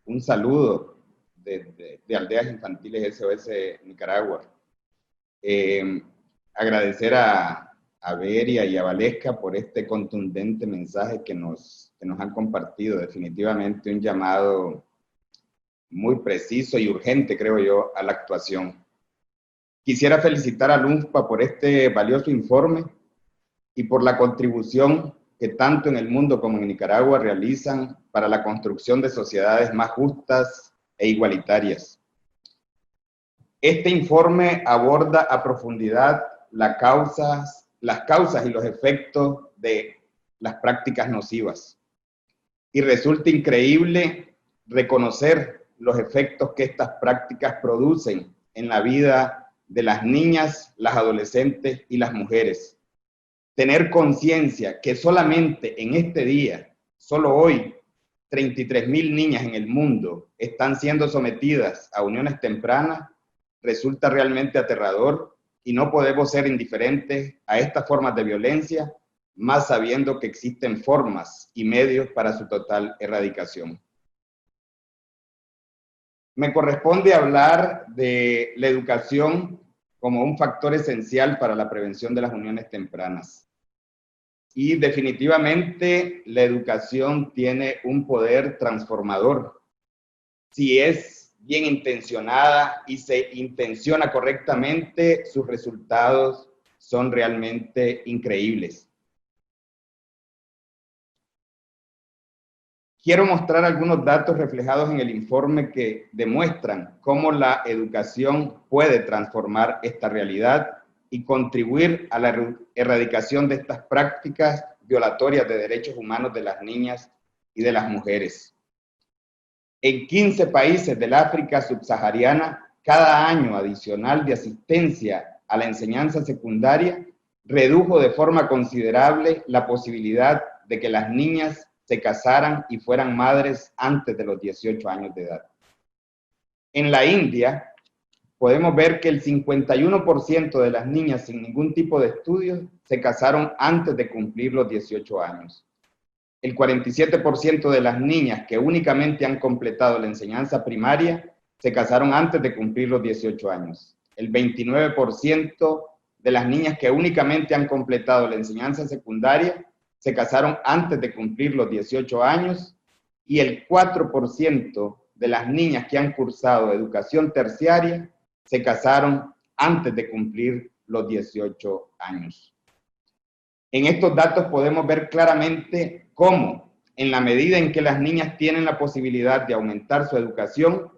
Un saludo de Aldeas Infantiles SOS Nicaragua. Agradecer a Beria y a Valesca por este contundente mensaje que nos han compartido. Definitivamente un llamado muy preciso y urgente, creo yo, a la actuación. Quisiera felicitar al UNFPA por este valioso informe y por la contribución que tanto en el mundo como en Nicaragua realizan para la construcción de sociedades más justas e igualitarias. Este informe aborda a profundidad las causas y los efectos de las prácticas nocivas. Y resulta increíble reconocer los efectos que estas prácticas producen en la vida de las niñas, las adolescentes y las mujeres. Tener conciencia que solamente en este día, solo hoy, 33,000 niñas en el mundo están siendo sometidas a uniones tempranas, resulta realmente aterrador y no podemos ser indiferentes a estas formas de violencia, más sabiendo que existen formas y medios para su total erradicación. me corresponde hablar de la educación como un factor esencial para la prevención de las uniones tempranas. Y definitivamente la educación tiene un poder transformador. Si es bien intencionada y se intenciona correctamente, sus resultados son realmente increíbles. Quiero mostrar algunos datos reflejados en el informe que demuestran cómo la educación puede transformar esta realidad y contribuir a la erradicación de estas prácticas violatorias de derechos humanos de las niñas y de las mujeres. En 15 países del África subsahariana, cada año adicional de asistencia a la enseñanza secundaria redujo de forma considerable la posibilidad de que las niñas se casaran y fueran madres antes de los 18 años de edad. En la India, podemos ver que el 51% de las niñas sin ningún tipo de estudios se casaron antes de cumplir los 18 años. El 47% de las niñas que únicamente han completado la enseñanza primaria se casaron antes de cumplir los 18 años. El 29% de las niñas que únicamente han completado la enseñanza secundaria se casaron antes de cumplir los 18 años y el 4% de las niñas que han cursado educación terciaria se casaron antes de cumplir los 18 años. En estos datos podemos ver claramente cómo, en la medida en que las niñas tienen la posibilidad de aumentar su educación,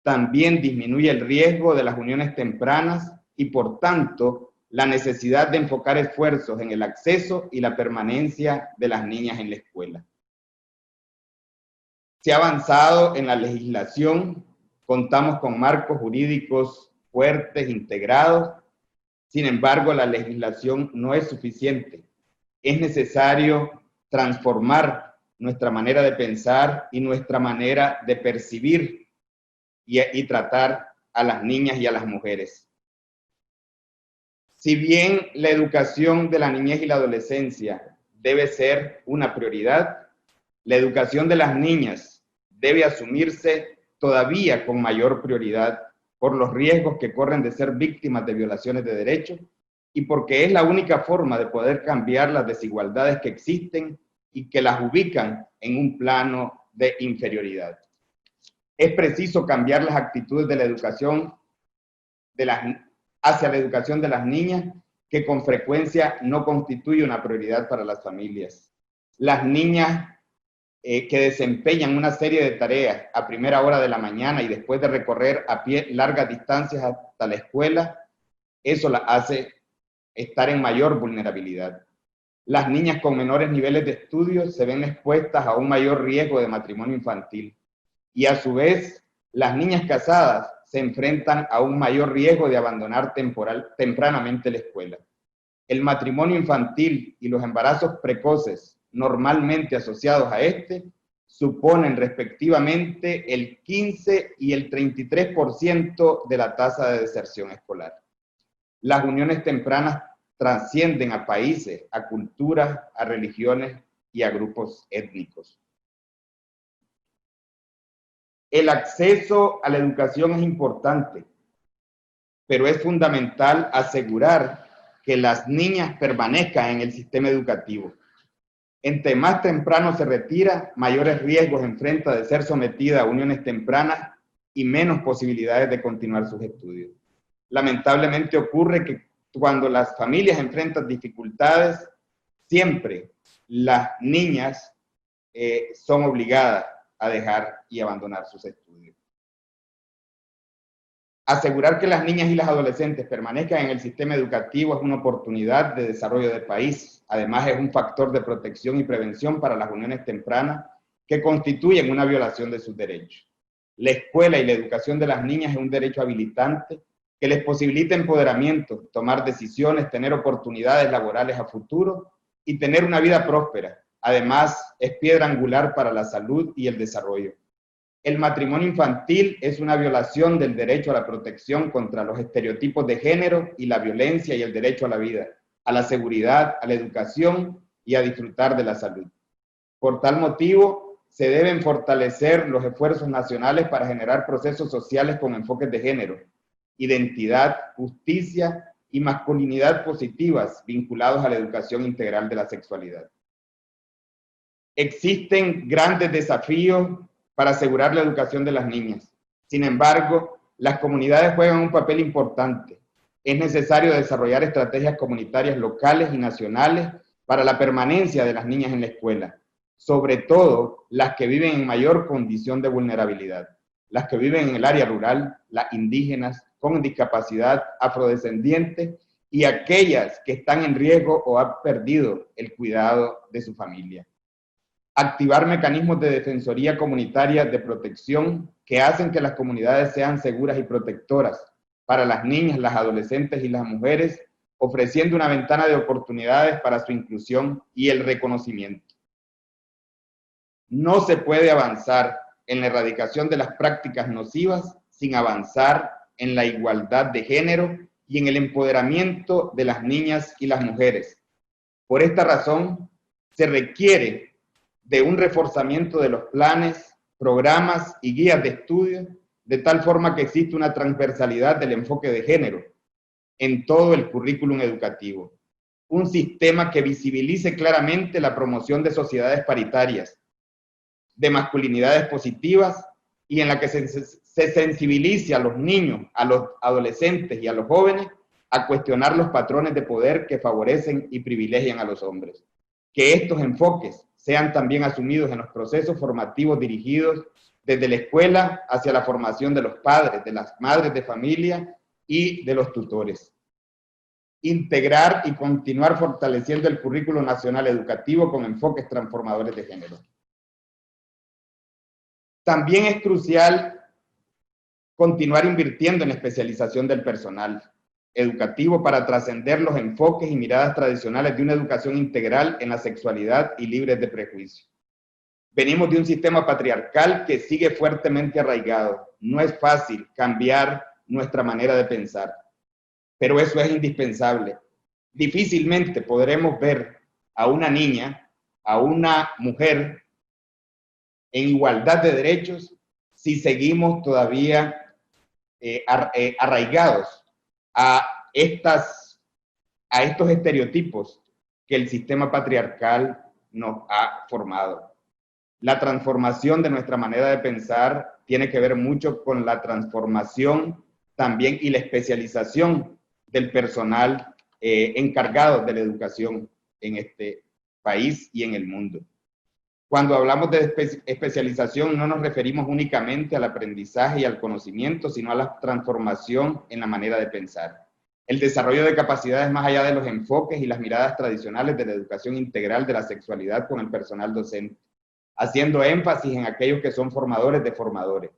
también disminuye el riesgo de las uniones tempranas y, por tanto, la necesidad de enfocar esfuerzos en el acceso y la permanencia de las niñas en la escuela. Se ha avanzado en la legislación, contamos con marcos jurídicos fuertes, integrados. Sin embargo, la legislación no es suficiente. Es necesario transformar nuestra manera de pensar y nuestra manera de percibir y tratar a las niñas y a las mujeres. Si bien la educación de la niñez y la adolescencia debe ser una prioridad, la educación de las niñas debe asumirse todavía con mayor prioridad por los riesgos que corren de ser víctimas de violaciones de derechos y porque es la única forma de poder cambiar las desigualdades que existen y que las ubican en un plano de inferioridad. Es preciso cambiar las actitudes de la educación hacia la educación de las niñas, que con frecuencia no constituye una prioridad para las familias. Las niñas que desempeñan una serie de tareas a primera hora de la mañana y después de recorrer a pie largas distancias hasta la escuela, eso las hace estar en mayor vulnerabilidad. Las niñas con menores niveles de estudio se ven expuestas a un mayor riesgo de matrimonio infantil y a su vez las niñas casadas se enfrentan a un mayor riesgo de abandonar tempranamente la escuela. El matrimonio infantil y los embarazos precoces normalmente asociados a este suponen respectivamente el 15 y el 33% de la tasa de deserción escolar. Las uniones tempranas trascienden a países, a culturas, a religiones y a grupos étnicos. El acceso a la educación es importante, pero es fundamental asegurar que las niñas permanezcan en el sistema educativo. Entre más temprano se retira, mayores riesgos enfrenta de ser sometida a uniones tempranas y menos posibilidades de continuar sus estudios. Lamentablemente ocurre que cuando las familias enfrentan dificultades, siempre las niñas son obligadas a dejar y abandonar sus estudios. Asegurar que las niñas y las adolescentes permanezcan en el sistema educativo es una oportunidad de desarrollo del país. Además, es un factor de protección y prevención para las uniones tempranas que constituyen una violación de sus derechos. La escuela y la educación de las niñas es un derecho habilitante que les posibilita empoderamiento, tomar decisiones, tener oportunidades laborales a futuro y tener una vida próspera. Además, es piedra angular para la salud y el desarrollo. El matrimonio infantil es una violación del derecho a la protección contra los estereotipos de género y la violencia y el derecho a la vida, a la seguridad, a la educación y a disfrutar de la salud. Por tal motivo, se deben fortalecer los esfuerzos nacionales para generar procesos sociales con enfoques de género, identidad, justicia y masculinidad positivas vinculados a la educación integral de la sexualidad. Existen grandes desafíos para asegurar la educación de las niñas. Sin embargo, las comunidades juegan un papel importante. Es necesario desarrollar estrategias comunitarias locales y nacionales para la permanencia de las niñas en la escuela, sobre todo las que viven en mayor condición de vulnerabilidad, las que viven en el área rural, las indígenas, con discapacidad, afrodescendientes y aquellas que están en riesgo o han perdido el cuidado de su familia. Activar mecanismos de defensoría comunitaria de protección que hacen que las comunidades sean seguras y protectoras para las niñas, las adolescentes y las mujeres, ofreciendo una ventana de oportunidades para su inclusión y el reconocimiento. No se puede avanzar en la erradicación de las prácticas nocivas sin avanzar en la igualdad de género y en el empoderamiento de las niñas y las mujeres. Por esta razón, se requiere de un reforzamiento de los planes, programas y guías de estudio, de tal forma que existe una transversalidad del enfoque de género en todo el currículum educativo. Un sistema que visibilice claramente la promoción de sociedades paritarias, de masculinidades positivas y en la que se sensibilice a los niños, a los adolescentes y a los jóvenes a cuestionar los patrones de poder que favorecen y privilegian a los hombres. Que estos enfoques sean también asumidos en los procesos formativos dirigidos desde la escuela hacia la formación de los padres, de las madres de familia y de los tutores. Integrar y continuar fortaleciendo el currículo nacional educativo con enfoques transformadores de género. También es crucial continuar invirtiendo en la especialización del personal educativo para trascender los enfoques y miradas tradicionales de una educación integral en la sexualidad y libres de prejuicio. Venimos de un sistema patriarcal que sigue fuertemente arraigado. No es fácil cambiar nuestra manera de pensar, pero eso es indispensable. Difícilmente podremos ver a una niña, a una mujer en igualdad de derechos si seguimos todavía arraigados a estos estereotipos que el sistema patriarcal nos ha formado. La transformación de nuestra manera de pensar tiene que ver mucho con la transformación también y la especialización del personal encargado de la educación en este país y en el mundo. Cuando hablamos de especialización no nos referimos únicamente al aprendizaje y al conocimiento, sino a la transformación en la manera de pensar. El desarrollo de capacidades más allá de los enfoques y las miradas tradicionales de la educación integral de la sexualidad con el personal docente, haciendo énfasis en aquellos que son formadores de formadores.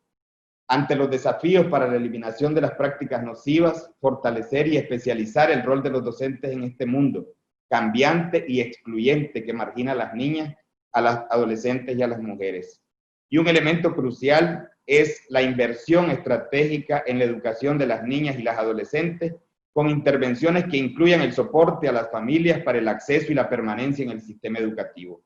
Ante los desafíos para la eliminación de las prácticas nocivas, fortalecer y especializar el rol de los docentes en este mundo cambiante y excluyente que margina a las niñas, a las adolescentes y a las mujeres. Y un elemento crucial es la inversión estratégica en la educación de las niñas y las adolescentes, con intervenciones que incluyan el soporte a las familias para el acceso y la permanencia en el sistema educativo.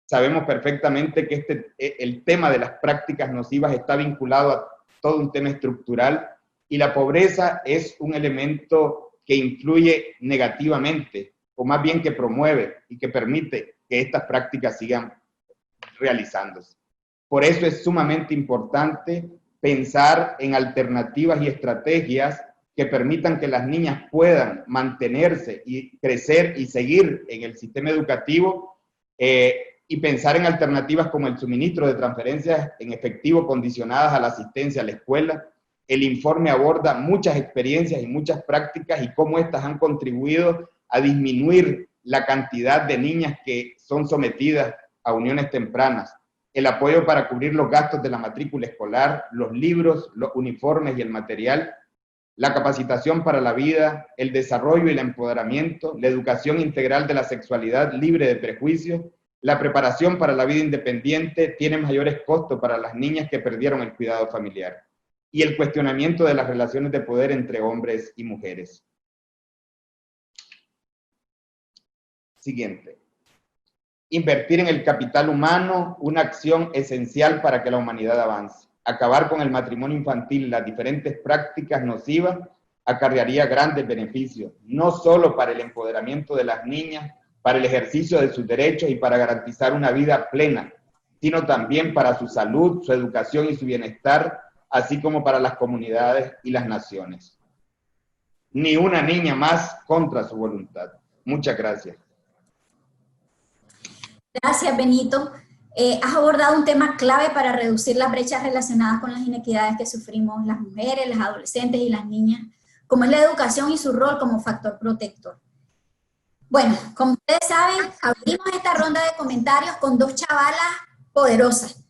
Sabemos perfectamente que el tema de las prácticas nocivas está vinculado a todo un tema estructural y la pobreza es un elemento que influye negativamente, o más bien que promueve y que permite que estas prácticas sigan realizándose. Por eso es sumamente importante pensar en alternativas y estrategias que permitan que las niñas puedan mantenerse y crecer y seguir en el sistema educativo y pensar en alternativas como el suministro de transferencias en efectivo condicionadas a la asistencia a la escuela. El informe aborda muchas experiencias y muchas prácticas y cómo estas han contribuido a disminuir la cantidad de niñas que son sometidas a uniones tempranas, el apoyo para cubrir los gastos de la matrícula escolar, los libros, los uniformes y el material, la capacitación para la vida, el desarrollo y el empoderamiento, la educación integral de la sexualidad libre de prejuicios, la preparación para la vida independiente tiene mayores costos para las niñas que perdieron el cuidado familiar, y el cuestionamiento de las relaciones de poder entre hombres y mujeres. Siguiente. Invertir en el capital humano, una acción esencial para que la humanidad avance. Acabar con el matrimonio infantil y las diferentes prácticas nocivas acarrearía grandes beneficios, no solo para el empoderamiento de las niñas, para el ejercicio de sus derechos y para garantizar una vida plena, sino también para su salud, su educación y su bienestar, así como para las comunidades y las naciones. Ni una niña más contra su voluntad. Muchas gracias. Gracias, Benito. Has abordado un tema clave para reducir las brechas relacionadas con las inequidades que sufrimos las mujeres, las adolescentes y las niñas, como es la educación y su rol como factor protector. Bueno, como ustedes saben, abrimos esta ronda de comentarios con dos chavalas poderosas.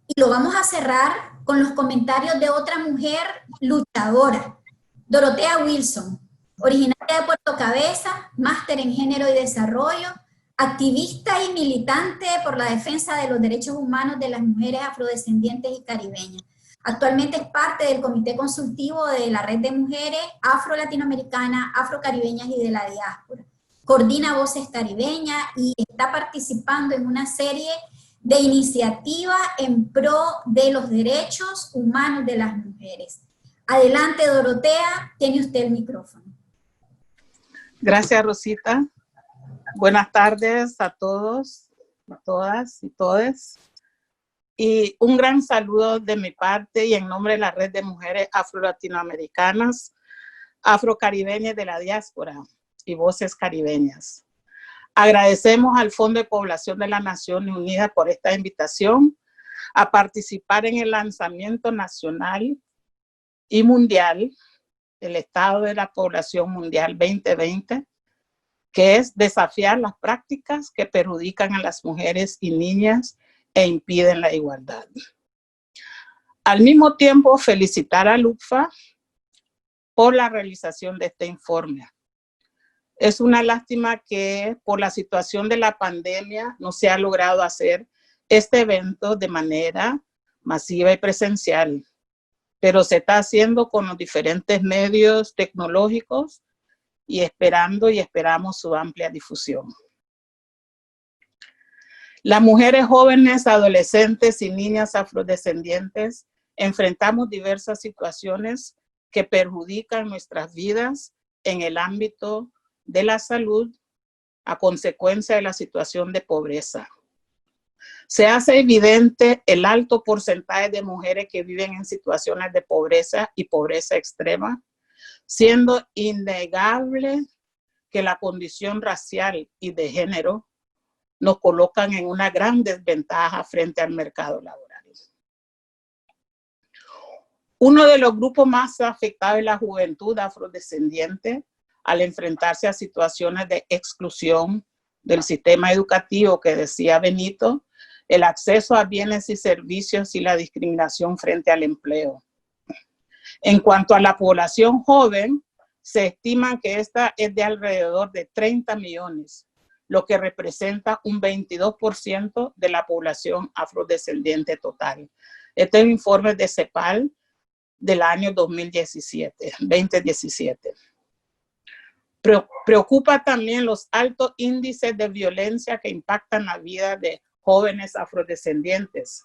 Y lo vamos a cerrar con los comentarios de otra mujer luchadora, Dorotea Wilson, originaria de Puerto Cabeza, máster en género y desarrollo, activista y militante por la defensa de los derechos humanos de las mujeres afrodescendientes y caribeñas. Actualmente es parte del comité consultivo de la Red de Mujeres Afro-Latinoamericanas, Afro-Caribeñas y de la Diáspora. Coordina Voces Caribeñas y está participando en una serie de iniciativas en pro de los derechos humanos de las mujeres. Adelante, Dorotea, tiene usted el micrófono. Gracias, Rosita. Buenas tardes a todos, a todas y todes. Y un gran saludo de mi parte y en nombre de la Red de Mujeres Afro-Latinoamericanas, Afro-Caribeñas de la Diáspora y Voces Caribeñas. Agradecemos al Fondo de Población de las Naciones Unidas por esta invitación a participar en el lanzamiento nacional y mundial del Estado de la Población Mundial 2020, que es desafiar las prácticas que perjudican a las mujeres y niñas e impiden la igualdad. Al mismo tiempo, felicitar a LUCFA por la realización de este informe. Es una lástima que por la situación de la pandemia no se ha logrado hacer este evento de manera masiva y presencial, pero se está haciendo con los diferentes medios tecnológicos y esperamos su amplia difusión. Las mujeres jóvenes, adolescentes y niñas afrodescendientes enfrentamos diversas situaciones que perjudican nuestras vidas en el ámbito de la salud a consecuencia de la situación de pobreza. Se hace evidente el alto porcentaje de mujeres que viven en situaciones de pobreza y pobreza extrema, siendo innegable que la condición racial y de género nos colocan en una gran desventaja frente al mercado laboral. Uno de los grupos más afectados es la juventud afrodescendiente al enfrentarse a situaciones de exclusión del sistema educativo que decía Benito, el acceso a bienes y servicios y la discriminación frente al empleo. En cuanto a la población joven, se estima que esta es de alrededor de 30 millones, lo que representa un 22% de la población afrodescendiente total. Este es un informe de CEPAL del año 2017. Preocupa también los altos índices de violencia que impactan la vida de jóvenes afrodescendientes.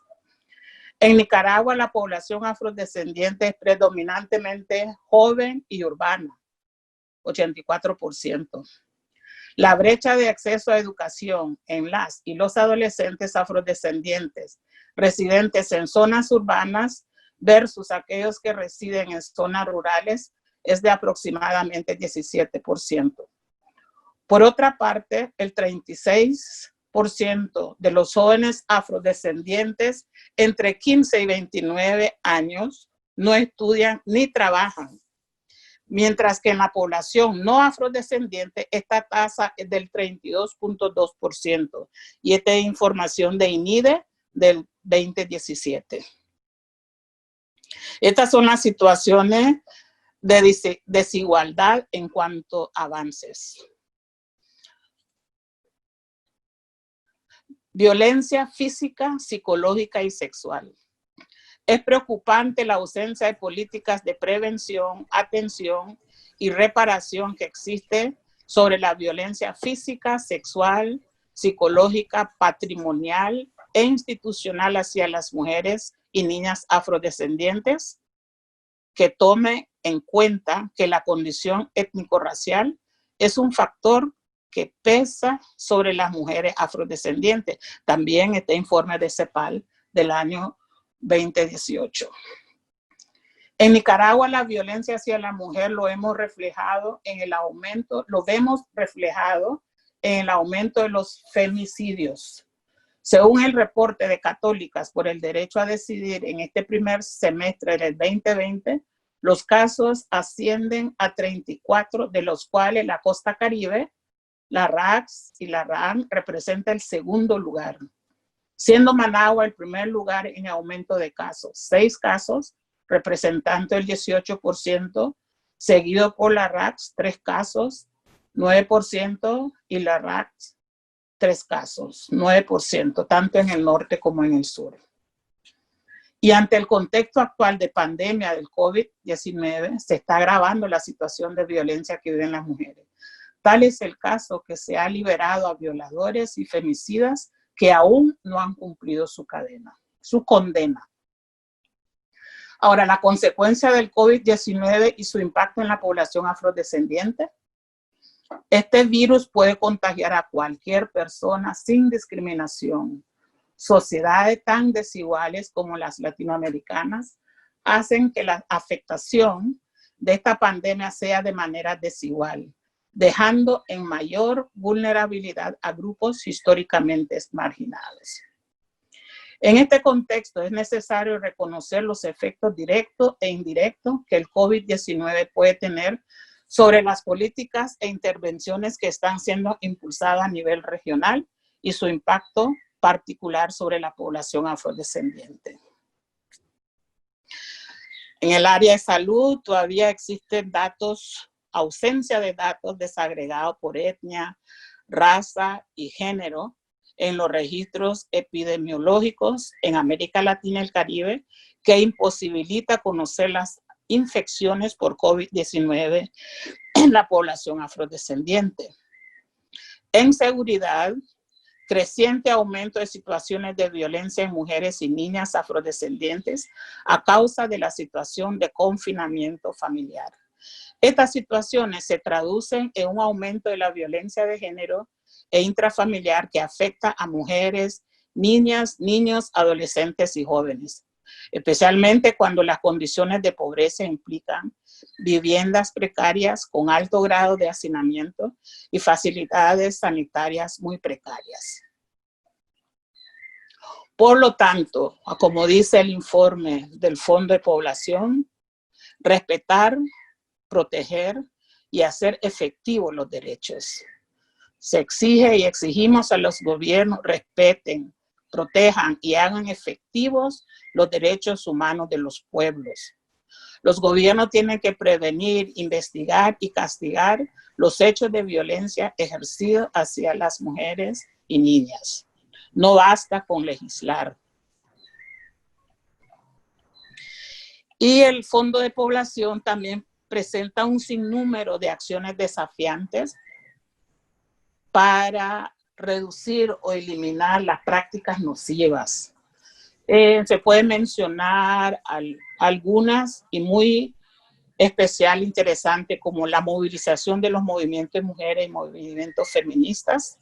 En Nicaragua, la población afrodescendiente es predominantemente joven y urbana, 84%. La brecha de acceso a educación en las y los adolescentes afrodescendientes residentes en zonas urbanas versus aquellos que residen en zonas rurales es de aproximadamente 17%. Por otra parte, el 36% de los jóvenes afrodescendientes entre 15 y 29 años no estudian ni trabajan, mientras que en la población no afrodescendiente esta tasa es del 32.2%, y esta es información de INIDE del 2017. Estas son las situaciones de desigualdad en cuanto a avances. Violencia física, psicológica y sexual. Es preocupante la ausencia de políticas de prevención, atención y reparación que existe sobre la violencia física, sexual, psicológica, patrimonial e institucional hacia las mujeres y niñas afrodescendientes, que tome en cuenta que la condición étnico-racial es un factor que pesa sobre las mujeres afrodescendientes. También este informe de CEPAL del año 2018. En Nicaragua, la violencia hacia la mujer lo vemos reflejado en el aumento de los femicidios. Según el reporte de Católicas por el Derecho a Decidir, en este primer semestre del 2020, los casos ascienden a 34, de los cuales la Costa Caribe, la RACS y la RAM representa el segundo lugar, siendo Managua el primer lugar en aumento de casos, 6 casos, representando el 18%, seguido por la RACS, 3 casos, 9%, y la RACS, 3 casos, 9%, tanto en el norte como en el sur. Y ante el contexto actual de pandemia del COVID-19, se está agravando la situación de violencia que viven las mujeres. Tal es el caso que se ha liberado a violadores y femicidas que aún no han cumplido su condena. Ahora, la consecuencia del COVID-19 y su impacto en la población afrodescendiente. Este virus puede contagiar a cualquier persona sin discriminación. Sociedades tan desiguales como las latinoamericanas hacen que la afectación de esta pandemia sea de manera desigual, dejando en mayor vulnerabilidad a grupos históricamente marginados. En este contexto es necesario reconocer los efectos directos e indirectos que el COVID-19 puede tener sobre las políticas e intervenciones que están siendo impulsadas a nivel regional y su impacto particular sobre la población afrodescendiente. En el área de salud todavía existen ausencia de datos desagregados por etnia, raza y género en los registros epidemiológicos en América Latina y el Caribe, que imposibilita conocer las infecciones por COVID-19 en la población afrodescendiente. En seguridad, creciente aumento de situaciones de violencia en mujeres y niñas afrodescendientes a causa de la situación de confinamiento familiar. Estas situaciones se traducen en un aumento de la violencia de género e intrafamiliar que afecta a mujeres, niñas, niños, adolescentes y jóvenes, especialmente cuando las condiciones de pobreza implican viviendas precarias con alto grado de hacinamiento y facilidades sanitarias muy precarias. Por lo tanto, como dice el informe del Fondo de Población, respetar, proteger y hacer efectivos los derechos. Se exige y exigimos a los gobiernos respeten, protejan y hagan efectivos los derechos humanos de los pueblos. Los gobiernos tienen que prevenir, investigar y castigar los hechos de violencia ejercidos hacia las mujeres y niñas. No basta con legislar. Y el Fondo de Población también presenta un sinnúmero de acciones desafiantes para reducir o eliminar las prácticas nocivas. Se puede mencionar algunas y muy especial, interesante, como la movilización de los movimientos de mujeres y movimientos feministas,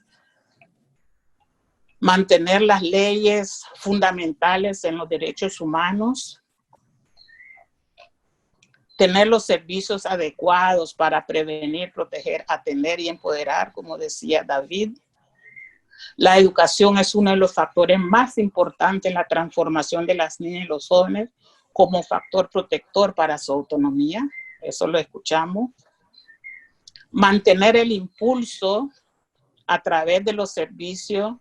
mantener las leyes fundamentales en los derechos humanos, tener los servicios adecuados para prevenir, proteger, atender y empoderar, como decía David. La educación es uno de los factores más importantes en la transformación de las niñas y los jóvenes como factor protector para su autonomía. Eso lo escuchamos. Mantener el impulso a través de los servicios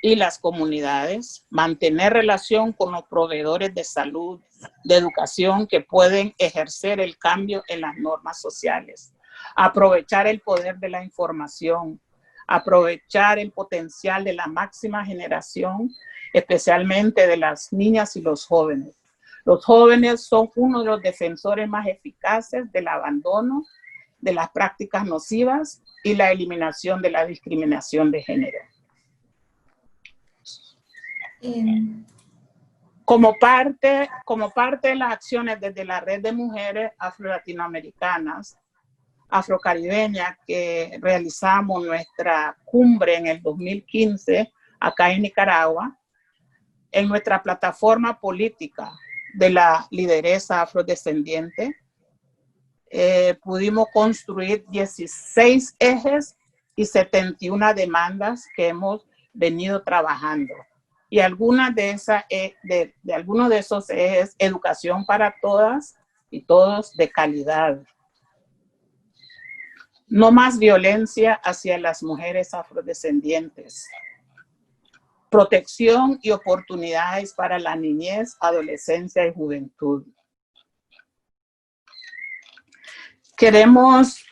y las comunidades. Mantener relación con los proveedores de salud, de educación que pueden ejercer el cambio en las normas sociales. Aprovechar el poder de la información. Aprovechar el potencial de la máxima generación, especialmente de las niñas y los jóvenes. Los jóvenes son uno de los defensores más eficaces del abandono de las prácticas nocivas y la eliminación de la discriminación de género. Como parte de las acciones desde la Red de Mujeres Afro-Latinoamericanas, afrocaribeñas, que realizamos nuestra cumbre en el 2015 acá en Nicaragua, en nuestra plataforma política de la lideresa afrodescendiente, pudimos construir 16 ejes y 71 demandas que hemos venido trabajando. Y algunos de esos ejes, educación para todas y todos de calidad. No más violencia hacia las mujeres afrodescendientes. Protección y oportunidades para la niñez, adolescencia y juventud. Queremos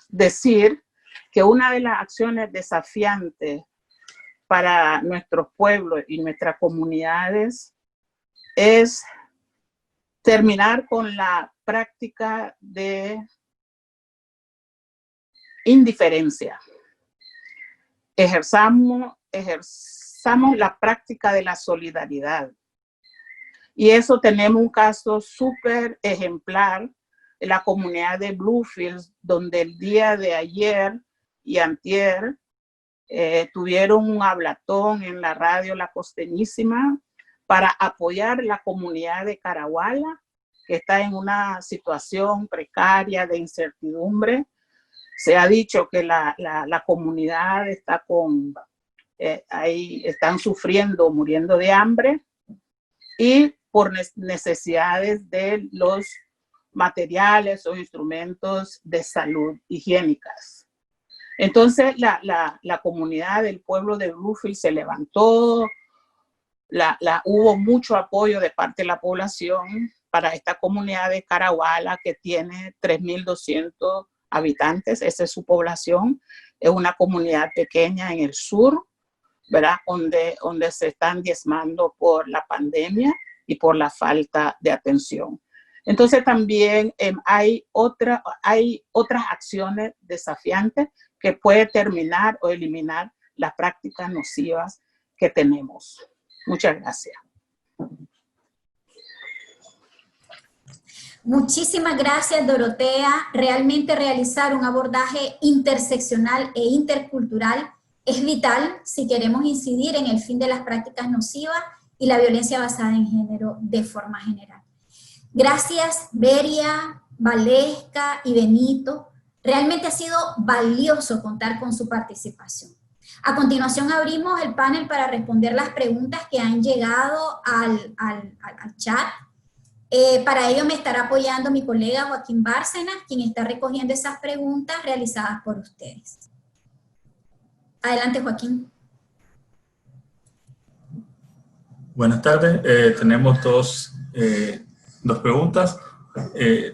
decir que una de las acciones desafiantes para nuestros pueblos y nuestras comunidades es terminar con la práctica de indiferencia. Ejerzamos la práctica de la solidaridad. Y eso tenemos un caso súper ejemplar en la comunidad de Bluefields, donde el día de ayer y antier tuvieron un hablatón en la radio La Costeñísima para apoyar la comunidad de Caraguala, que está en una situación precaria de incertidumbre. Se ha dicho que la comunidad está ahí están sufriendo, muriendo de hambre y por necesidades de los materiales o instrumentos de salud higiénicas. Entonces la comunidad del pueblo de Bluefield se levantó, hubo mucho apoyo de parte de la población para esta comunidad de Caraguala que tiene 3.200 habitantes, esa es su población, es una comunidad pequeña en el sur, ¿verdad? Donde se están diezmando por la pandemia y por la falta de atención. Entonces también hay otras acciones desafiantes que pueden terminar o eliminar las prácticas nocivas que tenemos. Muchas gracias. Muchísimas gracias, Dorotea. Realmente realizar un abordaje interseccional e intercultural es vital si queremos incidir en el fin de las prácticas nocivas y la violencia basada en género de forma general. Gracias, Beria, Valesca y Benito. Realmente ha sido valioso contar con su participación. A continuación abrimos el panel para responder las preguntas que han llegado al chat. Para ello me estará apoyando mi colega Joaquín Bárcenas, quien está recogiendo esas preguntas realizadas por ustedes. Adelante, Joaquín. Buenas tardes. Tenemos dos preguntas.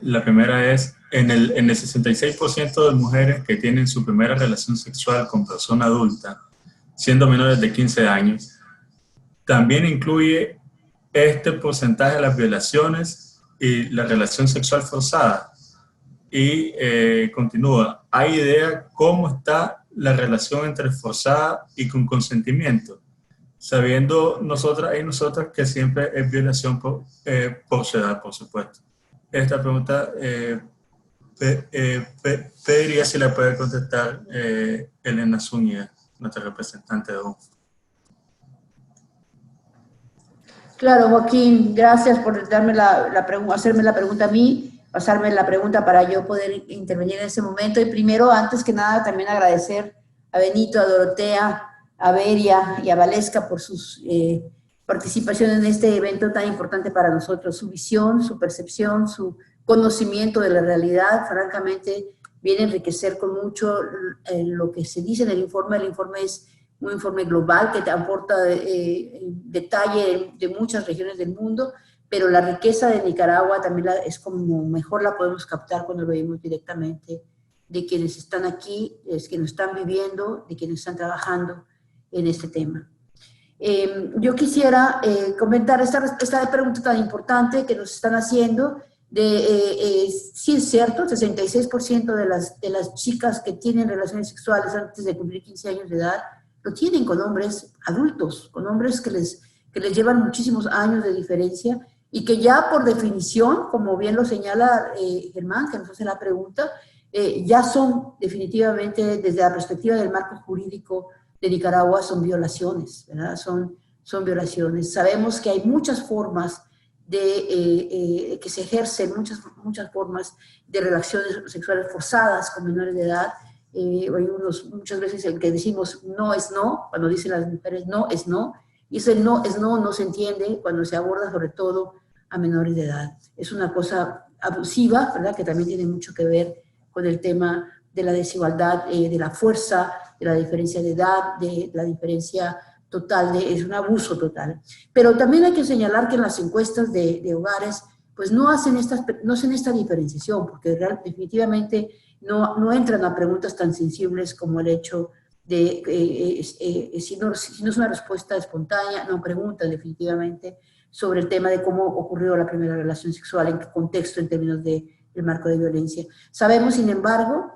La primera es, en el 66% de mujeres que tienen su primera relación sexual con persona adulta, siendo menores de 15 años, ¿también incluye este porcentaje de las violaciones y la relación sexual forzada? Y continúa, ¿hay idea cómo está la relación entre forzada y con consentimiento? Sabiendo nosotras que siempre es violación por su edad, por supuesto. Esta pregunta pediría si la puede contestar Elena Zúñiga, nuestra representante de UNFPA. Claro, Joaquín, gracias por darme hacerme la pregunta a mí, pasarme la pregunta para yo poder intervenir en ese momento. Y primero, antes que nada, también agradecer a Benito, a Dorotea, a Beria y a Valesca por su participación en este evento tan importante para nosotros. Su visión, su percepción, su conocimiento de la realidad, francamente, viene a enriquecer con mucho lo que se dice en el informe. El informe es un informe global que te aporta detalle de muchas regiones del mundo, pero la riqueza de Nicaragua también es como mejor la podemos captar cuando lo vemos directamente de quienes están aquí, de quienes están viviendo, de quienes están trabajando en este tema. Yo quisiera comentar esta pregunta tan importante que nos están haciendo. Sí es cierto, 66% de las chicas que tienen relaciones sexuales antes de cumplir 15 años de edad lo tienen con hombres adultos, con hombres que les llevan muchísimos años de diferencia y que ya por definición, como bien lo señala Germán, que nos hace la pregunta, ya son definitivamente, desde la perspectiva del marco jurídico de Nicaragua, son violaciones, ¿verdad? Son violaciones. Sabemos que hay muchas formas que se ejercen, muchas formas de relaciones sexuales forzadas con menores de edad. Muchas veces el que decimos no es no, cuando dicen las mujeres no es no, y ese no es no, no se entiende cuando se aborda sobre todo a menores de edad. Es una cosa abusiva, ¿verdad?, que también tiene mucho que ver con el tema de la desigualdad, de la fuerza, de la diferencia de edad, de la diferencia total, es un abuso total. Pero también hay que señalar que en las encuestas de hogares, pues no hacen esta diferenciación, porque definitivamente no entran a preguntas tan sensibles como el hecho de, si no es una respuesta espontánea, no preguntan definitivamente sobre el tema de cómo ocurrió la primera relación sexual, en qué contexto en términos del marco de violencia. Sabemos, sin embargo,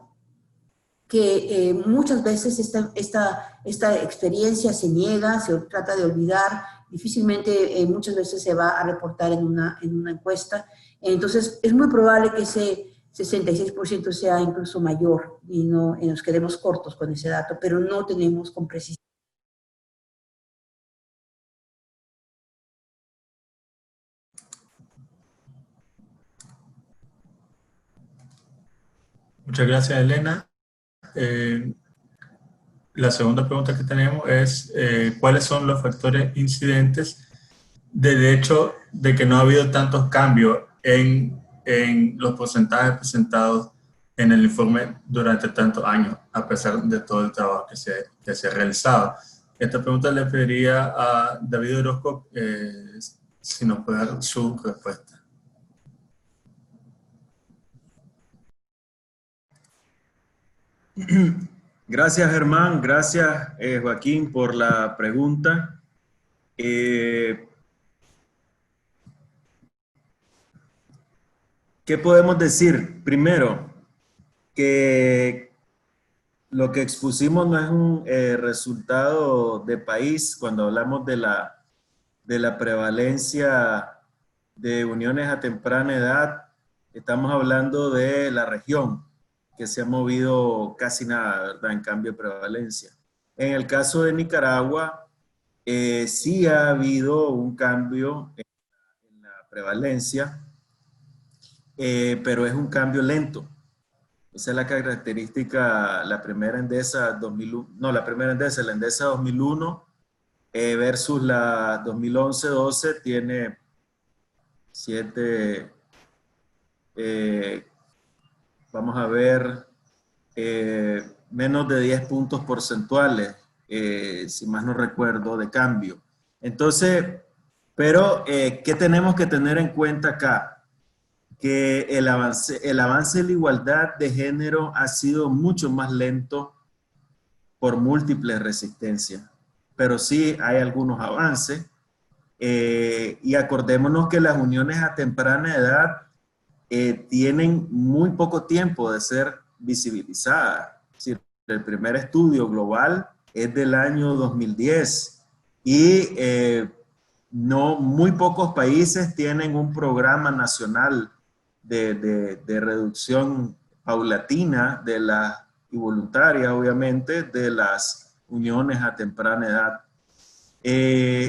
que muchas veces esta experiencia se niega, se trata de olvidar, difícilmente muchas veces se va a reportar en una encuesta. Entonces, es muy probable que ese 66% sea incluso mayor y nos quedemos cortos con ese dato, pero no tenemos con precisión. Muchas gracias, Elena. La segunda pregunta que tenemos es ¿cuáles son los factores incidentes del hecho de que no ha habido tantos cambios en los porcentajes presentados en el informe durante tantos años, a pesar de todo el trabajo que se ha realizado? Esta pregunta le pediría a David Orozco si nos puede dar su respuesta. Gracias, Germán. Gracias, Joaquín, por la pregunta. ¿Qué podemos decir? Primero, que lo que expusimos no es un resultado de país cuando hablamos de la prevalencia de uniones a temprana edad. Estamos hablando de la región, que se ha movido casi nada, ¿verdad?, en cambio de prevalencia. En el caso de Nicaragua, sí ha habido un cambio en la prevalencia, pero es un cambio lento. Esa es la característica, la primera endesa 2001, no, la primera endesa, la endesa 2001 versus la 2011-12 tiene 7, vamos a ver, menos de 10 puntos porcentuales, si más no recuerdo, de cambio. Entonces, pero, ¿qué tenemos que tener en cuenta acá? Que el avance de la igualdad de género ha sido mucho más lento por múltiples resistencias, pero sí hay algunos avances, y acordémonos que las uniones a temprana edad tienen muy poco tiempo de ser visibilizadas. Es decir, el primer estudio global es del año 2010 y muy pocos países tienen un programa nacional de reducción paulatina y voluntaria, obviamente, de las uniones a temprana edad.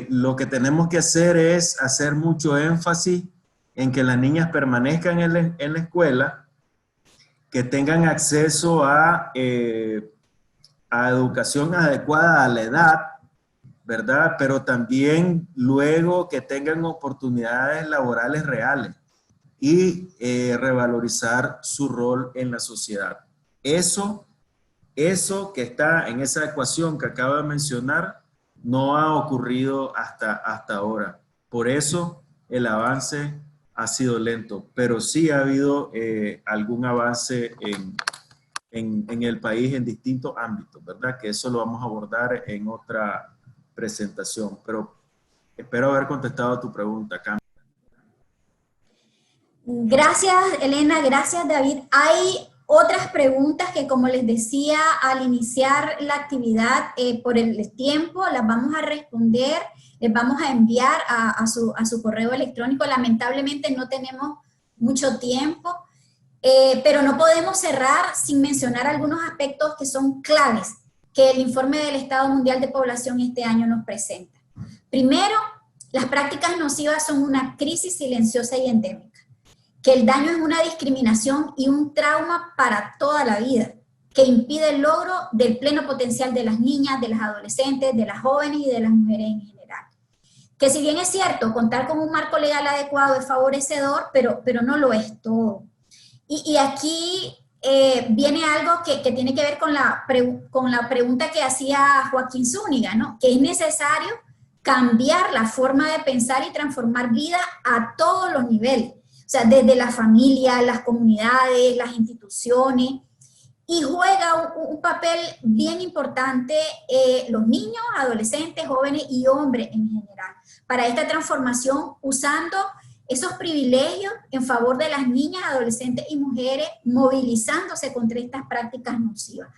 Lo que tenemos que hacer es hacer mucho énfasis en que las niñas permanezcan en la escuela, que tengan acceso a educación adecuada a la edad, ¿verdad? Pero también luego que tengan oportunidades laborales reales y revalorizar su rol en la sociedad. Eso que está en esa ecuación que acabo de mencionar no ha ocurrido hasta ahora. Por eso el avance ha sido lento, pero sí ha habido algún avance en el país en distintos ámbitos, ¿verdad? Que eso lo vamos a abordar en otra presentación, pero espero haber contestado a tu pregunta, Cam. Gracias, Elena. Gracias, David. Hay otras preguntas que, como les decía al iniciar la actividad, por el tiempo las vamos a responder, les vamos a enviar a su correo electrónico. Lamentablemente no tenemos mucho tiempo, pero no podemos cerrar sin mencionar algunos aspectos que son claves que el informe del Estado Mundial de Población este año nos presenta. Primero, las prácticas nocivas son una crisis silenciosa y endémica, que el daño es una discriminación y un trauma para toda la vida, que impide el logro del pleno potencial de las niñas, de las adolescentes, de las jóvenes y de las mujeres en general. Que si bien es cierto, contar con un marco legal adecuado es favorecedor, pero no lo es todo. Y aquí viene algo que tiene que ver con la pregunta que hacía Joaquín Zúñiga, ¿no? Que es necesario cambiar la forma de pensar y transformar vida a todos los niveles. O sea, desde la familia, las comunidades, las instituciones, y juega un papel bien importante los niños, adolescentes, jóvenes y hombres en general, para esta transformación, usando esos privilegios en favor de las niñas, adolescentes y mujeres, movilizándose contra estas prácticas nocivas.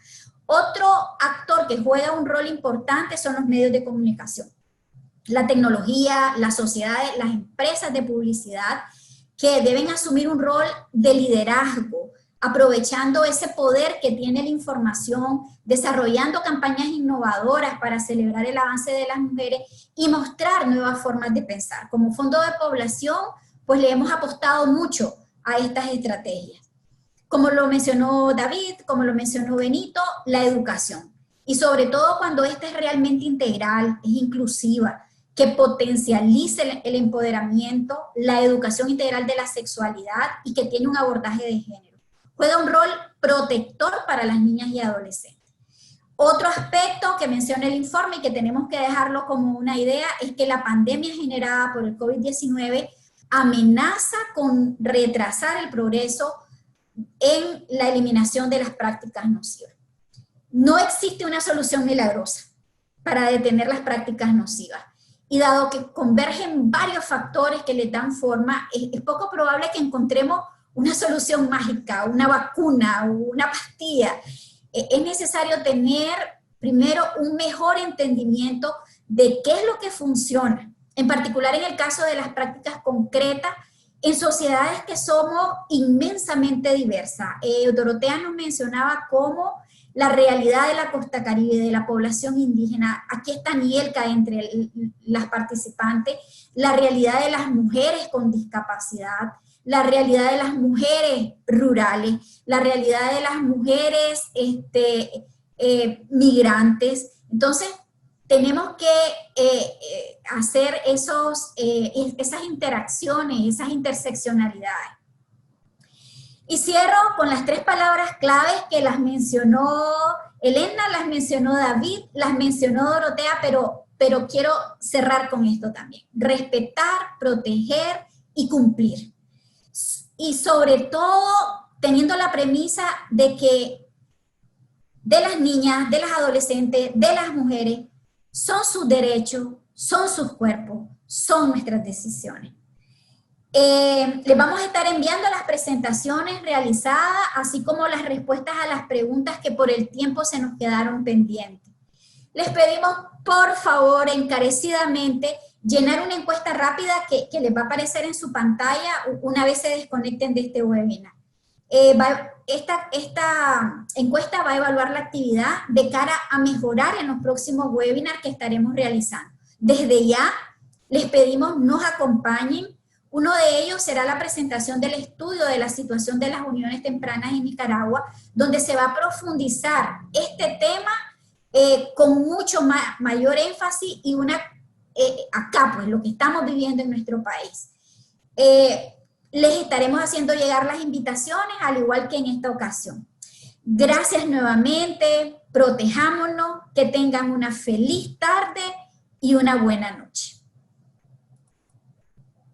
Otro actor que juega un rol importante son los medios de comunicación. La tecnología, las sociedades, las empresas de publicidad, que deben asumir un rol de liderazgo, aprovechando ese poder que tiene la información, desarrollando campañas innovadoras para celebrar el avance de las mujeres y mostrar nuevas formas de pensar. Como Fondo de Población, pues le hemos apostado mucho a estas estrategias. Como lo mencionó David, como lo mencionó Benito, la educación. Y sobre todo cuando esta es realmente integral, es inclusiva, que potencialice el empoderamiento, la educación integral de la sexualidad y que tiene un abordaje de género. Juega un rol protector para las niñas y adolescentes. Otro aspecto que menciona el informe y que tenemos que dejarlo como una idea es que la pandemia generada por el COVID-19 amenaza con retrasar el progreso en la eliminación de las prácticas nocivas. No existe una solución milagrosa para detener las prácticas nocivas. Y dado que convergen varios factores que le dan forma, es poco probable que encontremos una solución mágica, una vacuna, una pastilla. Es necesario tener primero un mejor entendimiento de qué es lo que funciona, en particular en el caso de las prácticas concretas, en sociedades que somos inmensamente diversas. Dorotea nos mencionaba cómo la realidad de la costa caribe, de la población indígena, aquí está Nielka entre las participantes, la realidad de las mujeres con discapacidad, la realidad de las mujeres rurales, la realidad de las mujeres migrantes. Entonces, tenemos que hacer esas interacciones, esas interseccionalidades. Y cierro con las 3 palabras claves que las mencionó Elena, las mencionó David, las mencionó Dorotea, pero quiero cerrar con esto también. Respetar, proteger y cumplir. Y sobre todo, teniendo la premisa de que de las niñas, de las adolescentes, de las mujeres, son sus derechos, son sus cuerpos, son nuestras decisiones. Les vamos a estar enviando las presentaciones realizadas, así como las respuestas a las preguntas que por el tiempo se nos quedaron pendientes. Les pedimos, por favor, encarecidamente, llenar una encuesta rápida que les va a aparecer en su pantalla una vez se desconecten de este webinar. Esta encuesta va a evaluar la actividad de cara a mejorar en los próximos webinars que estaremos realizando. Desde ya, les pedimos nos acompañen. Uno de ellos será la presentación del estudio de la situación de las uniones tempranas en Nicaragua, donde se va a profundizar este tema con mucho mayor énfasis y acá, pues, lo que estamos viviendo en nuestro país. Les estaremos haciendo llegar las invitaciones, al igual que en esta ocasión. Gracias nuevamente, protejámonos, que tengan una feliz tarde y una buena noche.